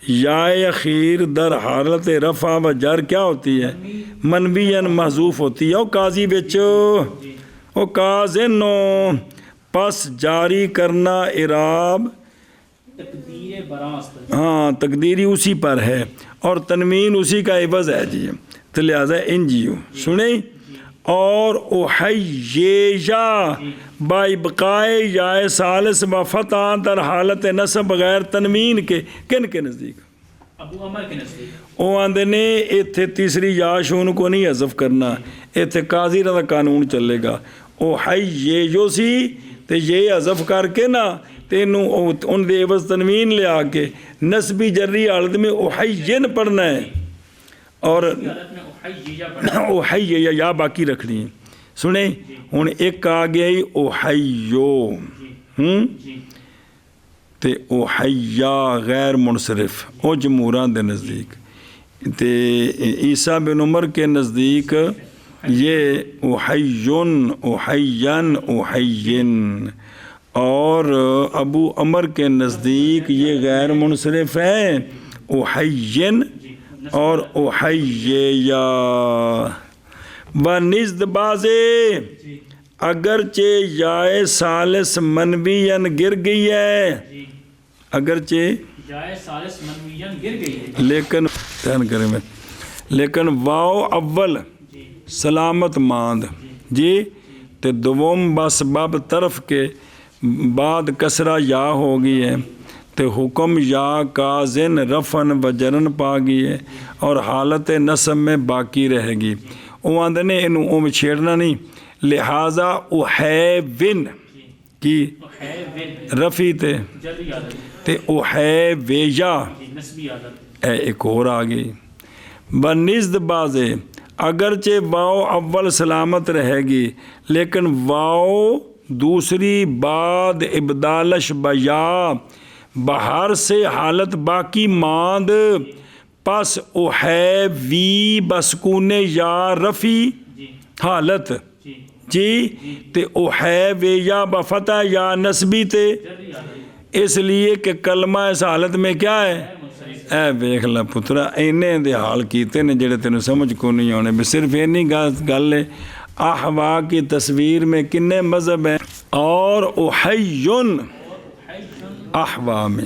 یائے اخیر در حالت رفع و جر کیا ہوتی ہے منویاً محذوف ہوتی ہے. او قاضی بچو او قاضنو پس جاری کرنا اعراب تقدیر براست. ہاں تقدیری اسی پر ہے اور تنوین اسی کا عوض ہے جی تو لہٰذا انجیو سنیں. اور احیّجا بائبقائے یائے ثالث و فتح در حالت نصب غیر تنوین کے کن کے نزدیک ابو عمر کے نزدیک وہ آندے نے ایتھے تیسری یا شون کو نہیں حذف کرنا ایتھے قاضی کا قانون چلے گا. احیّجو سی تے یہ حذف کر کے نا تینوں ان دے عوض تنوین لے آ کے نسبی جری حالت میں احیّن پڑھنا ہے اور احیّ یا باقی رکھنی ہے. سنیں ہن ایک آ گیا ہی احیّو تے احیّا غیر منصرف او جمہوراں دے نزدیک تے عیسیٰ بن عمر کے نزدیک یہ احیّن احیّن احیّن اور ابو عمر کے نزدیک یہ غیر منصرف ہے احیّن اور احیّیا. بنزد بازے اگرچہ یائے ثالث منویاً گر گئی ہے اگرچہ جائے سالس منویان گر گئی ہے. لیکن دھیان کریں میں لیکن واو اول جی سلامت ماند جی تے دوم بس باب طرف کے بعد کسرہ یا ہو گئی ہے تے حکم یا کازن رفن و جرن پا گئی ہے اور حالت نصب میں باقی رہے گی. وہ آندے نے انہوں چھیڑنا نہیں لہٰذا احیون کی ہے ون رفی تے جلدی عادت احیویہ جی نسبی عادت. اے ایک اور آگئی بنزد بازے اگرچہ واؤ اول سلامت رہے گی لیکن واؤ دوسری بعد ابدالش بیا بہر سے حالت باقی ماند پس احیوی بسکون یا رفی جی حالت جی جی تے احیویہ بفتح یا نسبی تے جلدی عادت اس لیے کہ کلمہ اس حالت میں کیا ہے منصرف. اے ویکھ لا پترا اینے دے حال کیتے نے جڑے تینوں سمجھ کو نہیں آنے بھی صرف اینی گل ہے. احوا کی تصویر میں کنے مذہب ہیں اور احیون احوا میں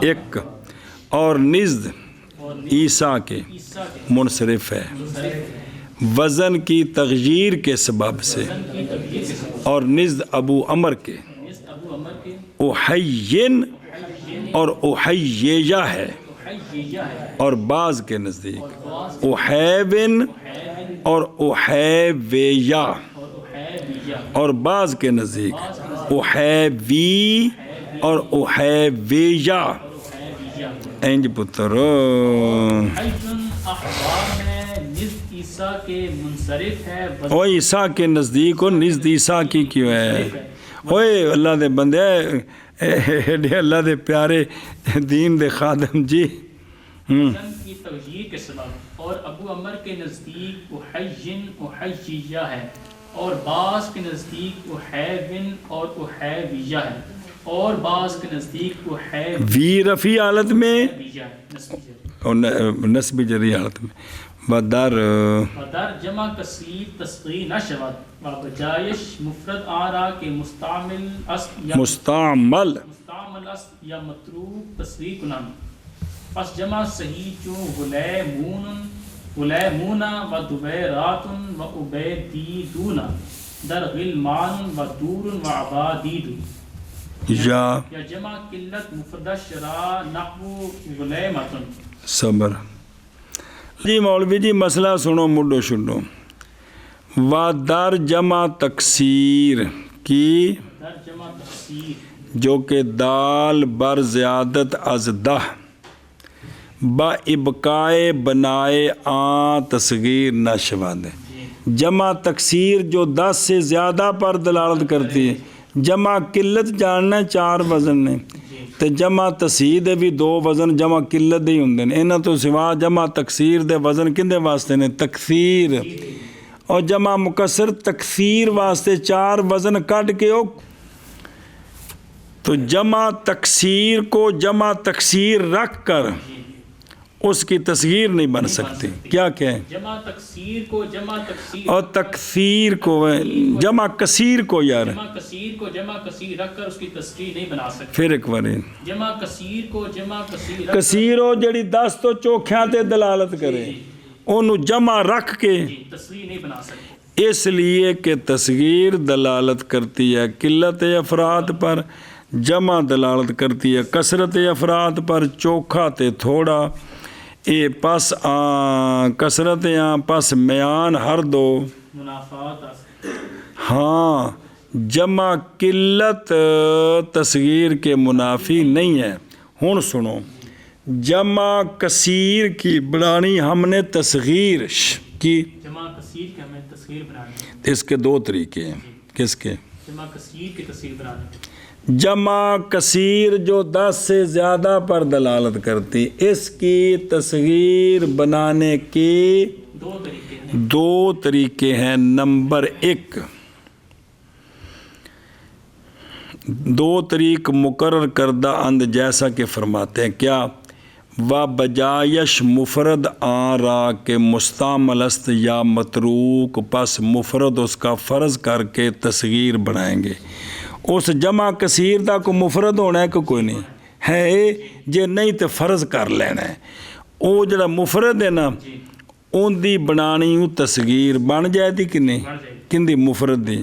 ایک اور نزد عیسیٰ کے عیسیٰ کے منصرف ہے منصرف ہے. وزن کی تغییر کے سبب سے کی تبدیل کے سبب اور نزد ابو عمر کے اس ابو عمر کے احین اور احییہ ہے حییہ ہے اور بعض کے نزدیک احیون اور احیویہ اور حیویہ اور بعض کے نزدیک احیوی اور احیویہ حیویہ. اینج پتر حیجن احوال میں نزد عیسیٰ کے منصرف ہے او عیسیٰ کے نزدیک اور نزد عیسیٰ کی کیوں ہے اوئے اللہ دے بندے ایڈے اللہ دے پیارے دین دے خادم جی وزن کی تغییر کے سبب اور ابو عمر کے نزدیک احیین احییہ ہے اور بعض کے نزدیک احیون اور احیویہ ہے اور بعض کے نزدیک وی رفی حالت میں ہے نسبی جری. اور نسبی جری حالت میں بدر در جمع کثیر تصغیر نہ شود و بجایش مفرد آرا کے مستعمل اصل یا مستعمل اصل یا متروک تصریح کنن پس جمع صحیح چون غلیمون و دبیرات و عبیدیدون در غلمان و دور و عبادید یا جمع قلت مفرد شرا نحو غلیمتن. صبر جی مولوی جی مسئلہ سنو مڈو شڈو و در جمع تکسیر کی در جمع تفسیر جو کہ دال بر زیادت از دہ با ابقائے بنائے آن تصغیر نہ شود. جمع تکسیر جو 10 سے زیادہ پر دلالت کرتی ہے. جمع قلت جاننا 4 وزن نے تے جمع تصحیح دے بھی 2 وزن جمع قلت دے ہی ہوندے نے. انہاں تو سوا جمع تکسیر دے وزن کندے واسطے نے تکثیر اور جمع مکسر تکثیر واسطے 4 وزن کٹ کے او تو جمع تکسیر کو جمع تکسیر رکھ کر اس کی تصغیر نہیں بن سکتی. کیا کہیں جمع تکسیر کو جمع تکسیر اور تکثیر کو جمع کثیر کو یار جمع کثیر کو جمع کثیر رکھ کر اس کی تصریح نہیں بنا سکتے. پھر ایک بار جمع کثیر کو جمع کثیر رکھ کثیر ہو جڑی 10 تو چوکھیاں تے دلالت کرے انہوں جمع رکھ کے تصریح نہیں بنا سکتے. اس لیے کہ تصغیر دلالت کرتی ہے قلت افراد پر، جمع دلالت کرتی ہے کثرت افراد پر. چوکھا تے تھوڑا اے پس کثرت پس میان ہر دو منافعات ہاں جمع قلت تصغیر کے منافی نہیں ہے. ہن سنو جمع کثیر کی بنانی ہم نے تصغیر کی جمع کثیر کے ہمیں تصغیر بنانی. اس کے 2 طریقے ہیں. کس کے؟ جمع کثیر کی تصغیر بنانی. جمع کثیر جو 10 سے زیادہ پر دلالت کرتی اس کی تصغیر بنانے کے 2 طریقے ہیں. 2 طریقے ہیں. نمبر 1 2 طریق مقرر کردہ اند جیسا کہ فرماتے ہیں کیا و بجایش مفرد آن را کے مستعمل است یا متروک پس مفرد اس کا فرض کر کے تصغیر بنائیں گے. اس جمع کثیر دا کو مفرد ہونا ہے کہ کوئی نہیں ہے ਜੇ ਨਹੀਂ ਤੇ ਫਰਜ਼ ਕਰ ਲੈਣਾ ਹੈ। ਉਹ ਜਿਹੜਾ ਮੁਫਰਦ ਹੈ ਨਾ جی ਉਹਦੀ ਬਣਾਣੀ ਉਹ ਤਸਗੀਰ ਬਣ ਜਾਏਦੀ ਕਿ ਨਹੀਂ بڑھ جائے ਕਿੰਦੀ ਮੁਫਰਦ ਦੀ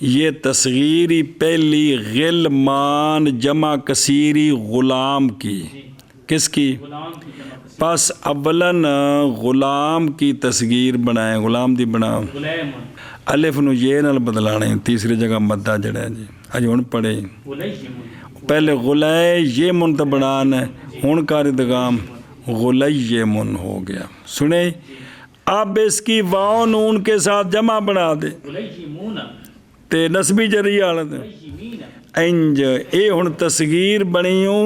یہ تصغیری پہلی غلمان جمع کثیری غلام کی کس کی غلام کی جمع کثیر پس اولاً غلام کی تصغیر بنائیں غلام دی بناؤ غلام الف نو یہ نال بدلانے تیسری جگہ مدہ جڑا ہے جی اج ہن پڑھے غلیم پہلے غلے یہ من تو بنانا ہے ہن کار ادغام غلیمن ہو گیا سنے اب اس کی واو نون کے ساتھ جمع بنا دے غلیمون تے نسبی جری حالت غلیمین انج اے ہن تصغیر بنیوں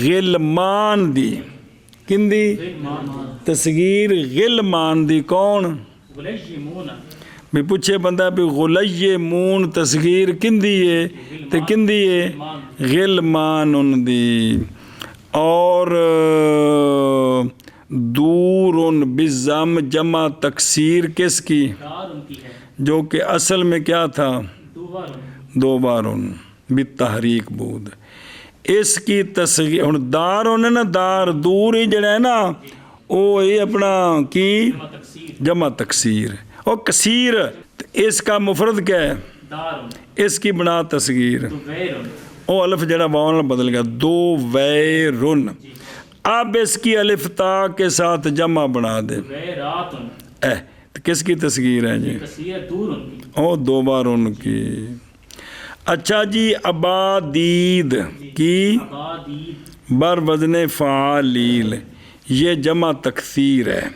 غلمان دی کندی غلمان تصغیر غلمان دی کون غلیمون بھی پوچھے بندہ بھی غلیمون تصغیر کندی ہے تے کندی ہے غلمان ان دی اور دورن بالضم جمع تکسیر کس کی دار ان کی ہے جو کہ اصل میں کیا تھا دوبار دو بارن بالتحریک بود اس کی تصغیر ہن دار ہونے نا دار دور ہی جڑا ہے نا او یہ اپنا کی جمع تکسیر جمع تکسیر اور کثیر اس کا مفرد کیا ہے دار اس کی بنا تصغیر دویر او الف جڑا واو نال بدل گیا دو ویرن اب اس کی الف تا کے ساتھ جمع بنا دے دویرات اے تو کس کی تصغیر ہے جی کثیر دور ان کی او دو بار ان کی اچھا جی ابادید کی آبادید بر وزن فعالیل یہ جمع تکثیر ہے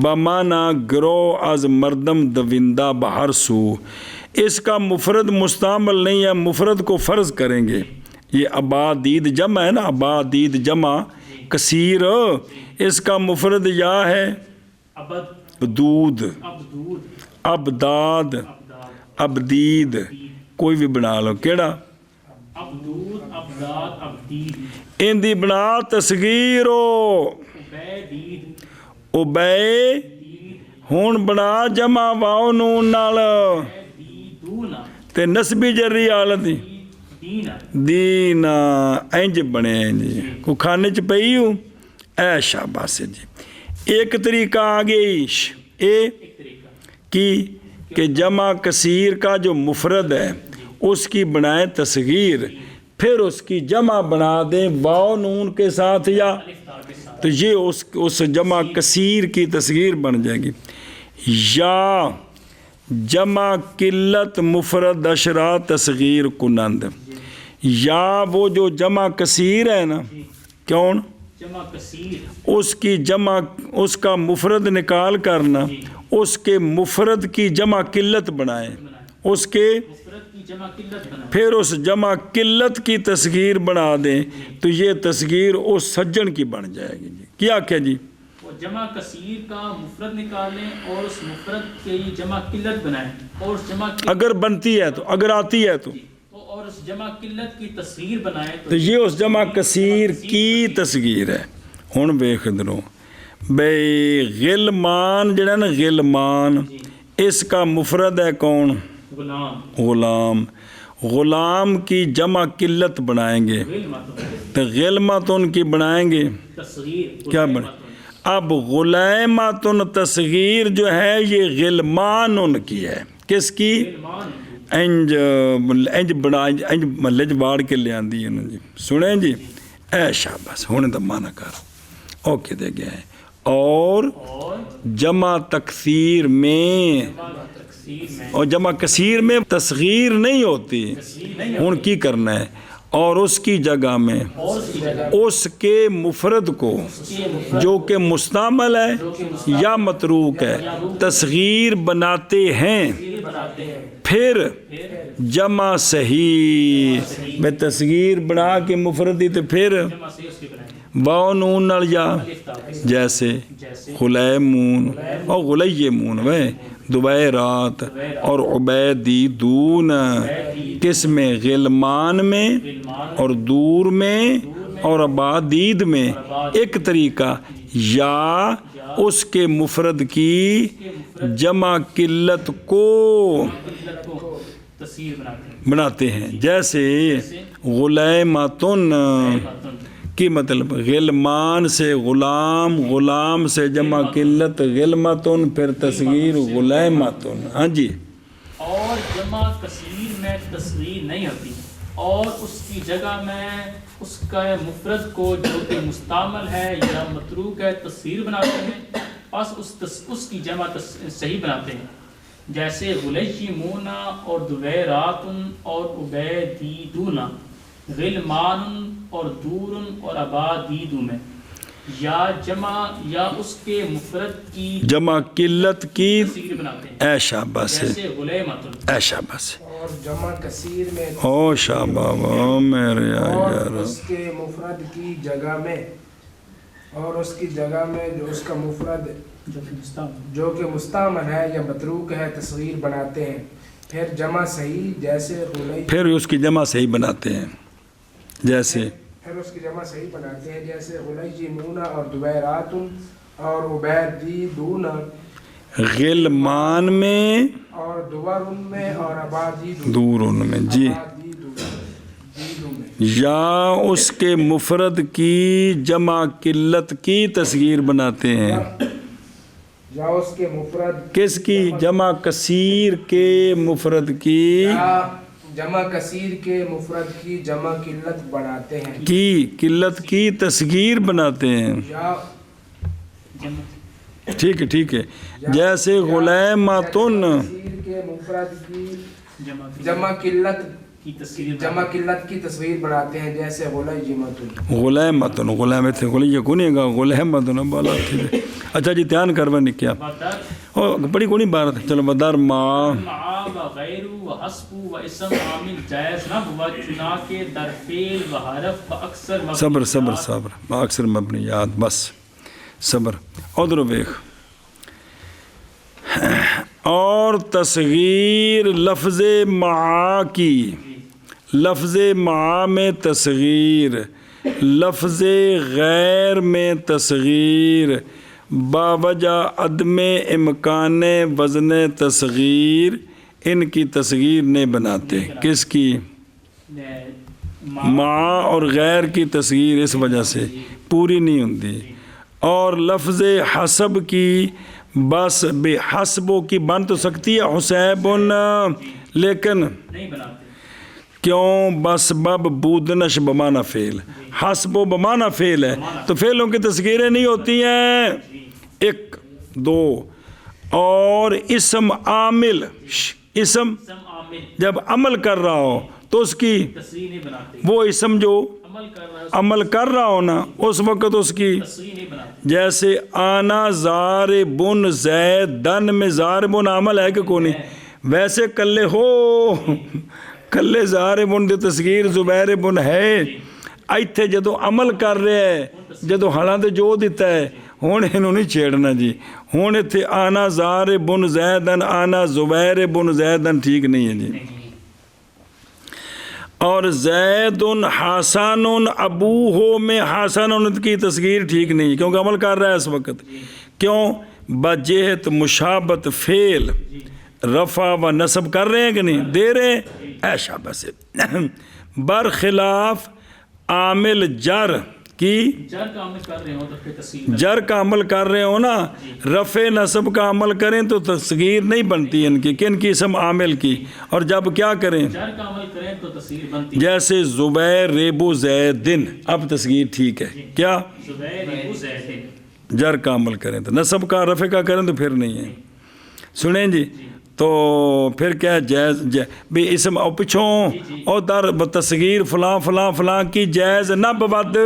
بمانا گرو از مردم دوندہ بہر سو اس کا مفرد مستعمل نہیں ہے مفرد کو فرض کریں گے یہ ابادید جمع ہے نا ابادید جمع کثیر اس کا مفرد یا ہے ابد دود ابدود ابداد ابداد ابدید کوئی بھی بنا لو کیڑا ابدود ابداد ابدید ان دی بنا تصغیرو عبیدید ابے دید ہون بنا جمع واو نون نال دیدون تے نسبی جری حالت دین دینا انج بنے جی کو کھانے چ پئی ہوں اے شاباش جی ایک طریقہ آگے اے ایک طریقہ کی کہ جمع کثیر کا جو مفرد ہے اس کی بنائیں تصغیر پھر اس کی جمع بنا دیں واو نون کے ساتھ یا الف تا کے ساتھ تو یہ اس جمع کثیر کی تصغیر بن جائے گی یا جمع قلت مفرد اشرا تصغیر کنند یا وہ جو جمع کثیر ہے نا کون جمع کثیر اس کی جمع اس کا مفرد نکال کرنا اس کے مفرد کی جمع قلت بنائیں اس کے مفرد کی جمع قلت بنا پھر اس جمع قلت کی تصغیر بنا دیں تو یہ تصغیر اس سجن کی بن جائے گی جی کیا کیا جی وہ جمع کثیر کا مفرد نکالیں اور اس مفرد کی جمع قلت بنائیں اور اس جمع اگر بنتی ہے تو اگر آتی ہے تو اور اس جمع قلت کی تصغیر بنائیں تو یہ اس جمع کثیر کی تصغیر ہے ہن ویکھ درو بے غلمان جڑا نا غلمان اس کا مفرد ہے کون غلام غلام غلام کی جمع قلت بنائیں گے تو غلمتن کی بنائیں گے تصغیر کیا بنے اب غلیمتن تصغیر جو ہے یہ غلمان کی ہے کس کی غلمان انج بنا انج محلے باڑ کے لے آندی ہے جی سنیں جی اے شاباش ہونے تو مانا کر اوکے دے گیا ہے اور اور جمع تکثیر میں جمع تکثیر میں اور جمع کثیر میں تصغیر نہیں ہوتی تصغیر نہیں ہن کی کرنا ہے اور اس کی جگہ میں اور اس کی جگہ اس کے مفرد کو کے مفرد جو کہ مستعمل ہے یا متروک ہے تصغیر بناتے ہیں بناتے ہیں پھر جمع صحیح میں تصغیر بنا کے مفردی تو پھر جمع سے اس کی بنائیں واو نون نال یا الف تا جیسے جیسے غلیمون اور غلیمون وہ دویرات اور عبیدیدون کس میں غلمان میں غلمان اور دور میں اور عبادید میں ایک طریقہ یا اس کے مفرد کی جمع قلت کو قلت کو تصغیر بناتے ہیں بناتے ہیں جیسے غلیمتن متن کی مطلب غلمان سے غلام غلام سے جمع قلت غلمتن پھر تصغیر غلیمتن ہاں جی اور جمع کثیر میں تصغیر نہیں ہوتی اور اس کی جگہ میں اس کا مفرد کو جو کہ مستعمل ہے یا متروک ہے تصغیر بناتے ہیں بس اس کی جمع صحیح بناتے ہیں جیسے غلیمون اور دویرات اور عبیدیدون غلمان اور دور اور عبادیدو میں یا جمع یا اس کے مفرد کی جمع قلت کی تصغیر بناتے ہیں اے شابہ سے جیسے غلیمۃ اے شابہ سے اور جمع کثیر میں او شابہ او میرے اور یار اس کے مفرد کی جگہ میں اور اس کی جگہ میں جو اس کا مفرد جو کہ مستعمل جو کہ مستعمل ہے یا متروک ہے تصغیر بناتے ہیں پھر جمع صحیح جیسے پھر اس کی جمع صحیح بناتے ہیں جیسے پھر اس کی جمع صحیح بناتے ہیں جیسے غلیمون اور دویرات اور عبیدیدون غلمان میں اور دور ان میں اور عبادیدون دور ان میں جی میں یا اس کے مفرد کی جمع قلت کی تصغیر بناتے ہیں یا اس کے مفرد کس کی جمع کثیر کے مفرد کی یا جمع کثیر کے مفرد کی جمع قلت بناتے ہیں کی قلت کی تصغیر بناتے ہیں یا جمع ٹھیک ہے ٹھیک ہے جیسے غلیماتن کثیر کے مفرد کی جمع قلت کی تصغیر جمع قلت کی تصغیر بناتے ہیں جیسے غلیمۃ غلیماتن غلام تھے غلی کونی گا غلیماتن بالا تھے اچھا جی دھیان کروا نہیں کیا بدر او بڑی کونی بات چلو بدر ما مع و غیر و حسب و اسم عامل جائز نہ ہوا چنا کے در فعل و حرف و اکثر صبر صبر صبر اکثر مبنیات بس صبر ادھر ویخ اور تصغیر لفظ مع کی لفظ مع میں تصغیر لفظ غیر میں تصغیر باوجہ عدم امکان وزن تصغیر ان کی تصغیر نہیں بناتے کس کی مع اور غیر کی تصغیر اس وجہ سے پوری نہیں ہوتی اور لفظ حسب کی بس بے حسبوں کی بن تو سکتی ہے حسیبن لیکن نہیں بناتے کیوں بس بب بودنش بمانا فعل حسب و بمانا فعل ہے تو فعلوں کی تصغیریں نہیں ہوتی ہیں ایک دو اور اسم عامل اسم عامل جب عمل کر رہا ہو تو اس کی تصغیر نہیں بناتے وہ اسم جو عمل کر رہا ہے عمل کر رہا ہو نا اس وقت اس کی تصغیر نہیں بناتے جیسے آنا ضاربن زیدن میں ضاربن عمل ہے کہ کونی ویسے کلے ہو کلے ضاربن دی تصغیر زبیر بن ہے ایتھے جدو عمل کر رہے ہے جدو ہلاں تے جو دیتا ہے ہون انہوں نہیں چھیڑنا جی ہون ایتھے آنا ضاربن زیدن آنا زبیر بن زیدن ٹھیک نہیں ہے جی اور زید حسن ابوہ میں حسن کی تصغیر ٹھیک نہیں کیونکہ عمل کر رہا ہے اس وقت کیوں بجہت مشابت فعل رفع و نصب کر رہے ہیں کہ نہیں دے رہے ہیں ایشا بس برخلاف عامل جر کی جر کا عمل کر رہے ہوں تو پھر تصغیر جر کا عمل کر رہے ہو نا رفع نصب کا عمل کریں تو تصغیر نہیں بنتی ان کی کن کی اسم عامل کی اور جب کیا کریں جر کا عمل کریں تو تصغیر بنتی ہے جیسے زبیر ریبو زیدن اب تصغیر ٹھیک ہے کیا زبیر ابو زید جر کا عمل کریں تو نصب کا رفع کا کریں تو پھر نہیں ہے سنیں جی تو پھر کیا جائز بھی اسم او پچھوں او در تصغیر فلاں فلاں فلاں کی جائز نہ بود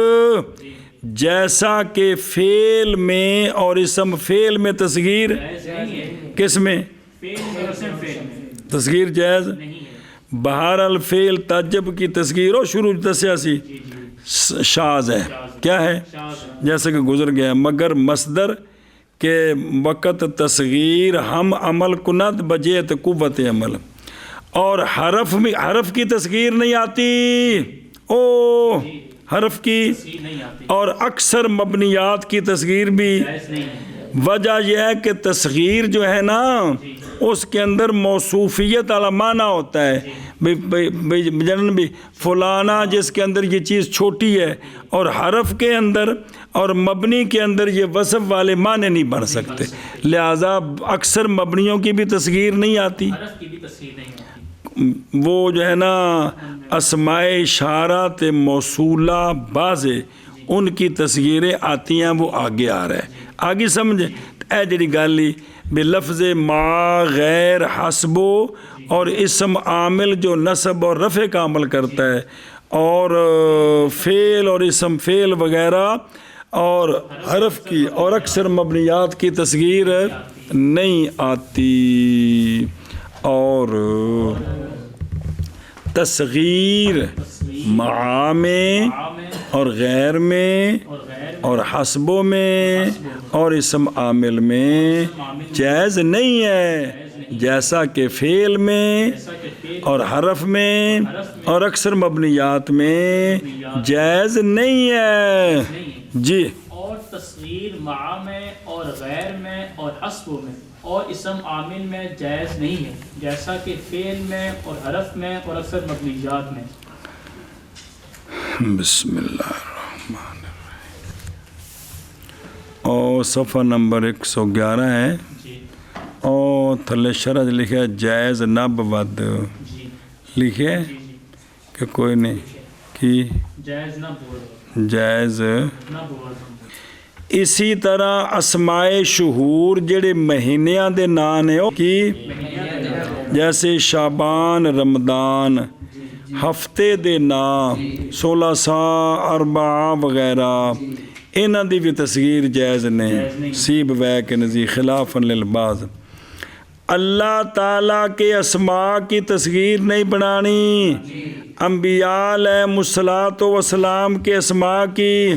جیسا کہ فعل میں اور اسم فعل میں تصغیر جائز نہیں ہے کس میں فعل میں اسم فعل میں تصغیر جائز نہیں ہے بہر الفعل تجب کی تصغیر اور شروع دسیا سی شاذ ہے. کیا ہے؟ جیسے کہ گزر گیا. مگر مصدر کے وقت تصغیر ہم عمل کنت بجیت قوت عمل. اور حرف کی تصغیر نہیں آتی. حرف کی اور اکثر مبنیات کی تصغیر بھی. وجہ یہ ہے کہ تصغیر جو ہے نا اس کے اندر موصوفیت والا معنی ہوتا ہے. بھی فلانا جس کے اندر یہ چیز چھوٹی ہے، اور حرف کے اندر اور مبنی کے اندر یہ وصف والے معنی نہیں بن سکتے. لہذا اکثر مبنیوں کی بھی تصغیر نہیں آتی. وہ جو ہے نا اسماء اشارات موصولہ بعض ان کی تصغیریں آتی ہیں، وہ آگے آ رہا ہے. آگے سمجھے اے جڑی گل ہی بے لفظ ما غیر حسبو اور اسم عامل جو نصب اور رفع کا عمل کرتا ہے، اور فعل اور اسم فعل وغیرہ اور حرف کی اور اکثر مبنیات کی تصغیر نہیں آتی. اور تصغیر مع میں اور غیر میں اور حسبوں میں اور اسم عامل میں جائز نہیں ہے، جیسا کہ فعل میں اور حرف میں اور اکثر مبنیات میں جائز نہیں ہے. جی. اور تصغیر مع میں اور غیر میں اور حسبوں میں اور اسم عامل میں جائز نہیں ہے، جیسا کہ فعل میں اور حرف میں اور اکثر مبنیات میں. بسم اللہ الرحمن الرحیم. اور صفحہ نمبر 111 ہے. اور تھلے شرح لکھا ہے جائز نہ بود. لکھے کہ کوئی نہیں کی جائز نہ بول. جائز نہ بول. اسی طرح اسماء شہور جڑے مہینیاں دے نام نے کی، جیسے شعبان، رمضان، ہفتے دے نام 16 اربعہ وغیرہ، انہاں دی بھی تصغیر جائز نہیں. سیب وے کے نزی خلاف للبعض. اللہ تعالیٰ کے اسماء کی تصغیر نہیں بنانی. انبیاء علیہ الصلوۃ والسلام کے اسماء کی.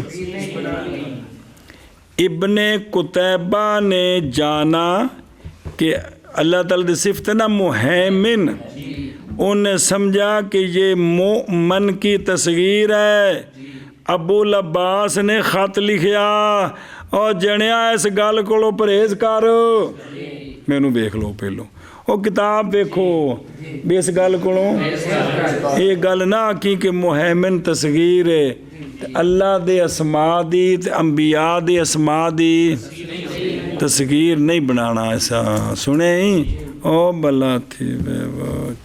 ابن قتیبہ نے جانا کہ اللہ تعالیٰ کی صفت نا محیمن، انہوں نے سمجھا کہ یہ مؤمن کی تصغیر ہے. ابو العباس نے خط لکھیا اور جنیا اس گل کو پرہیز کر. مینوں ویکھ لو پہلو وہ کتاب ویکھو بھی اس گل کو یہ گل نہ آکھی کہ محیمن تصغیر ہے. اللہ دے اسماء دی انبیاء دے اسماء دی تصغیر نہیں بنانا. ایسا سنے ہی او بلا تھی.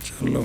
چلو.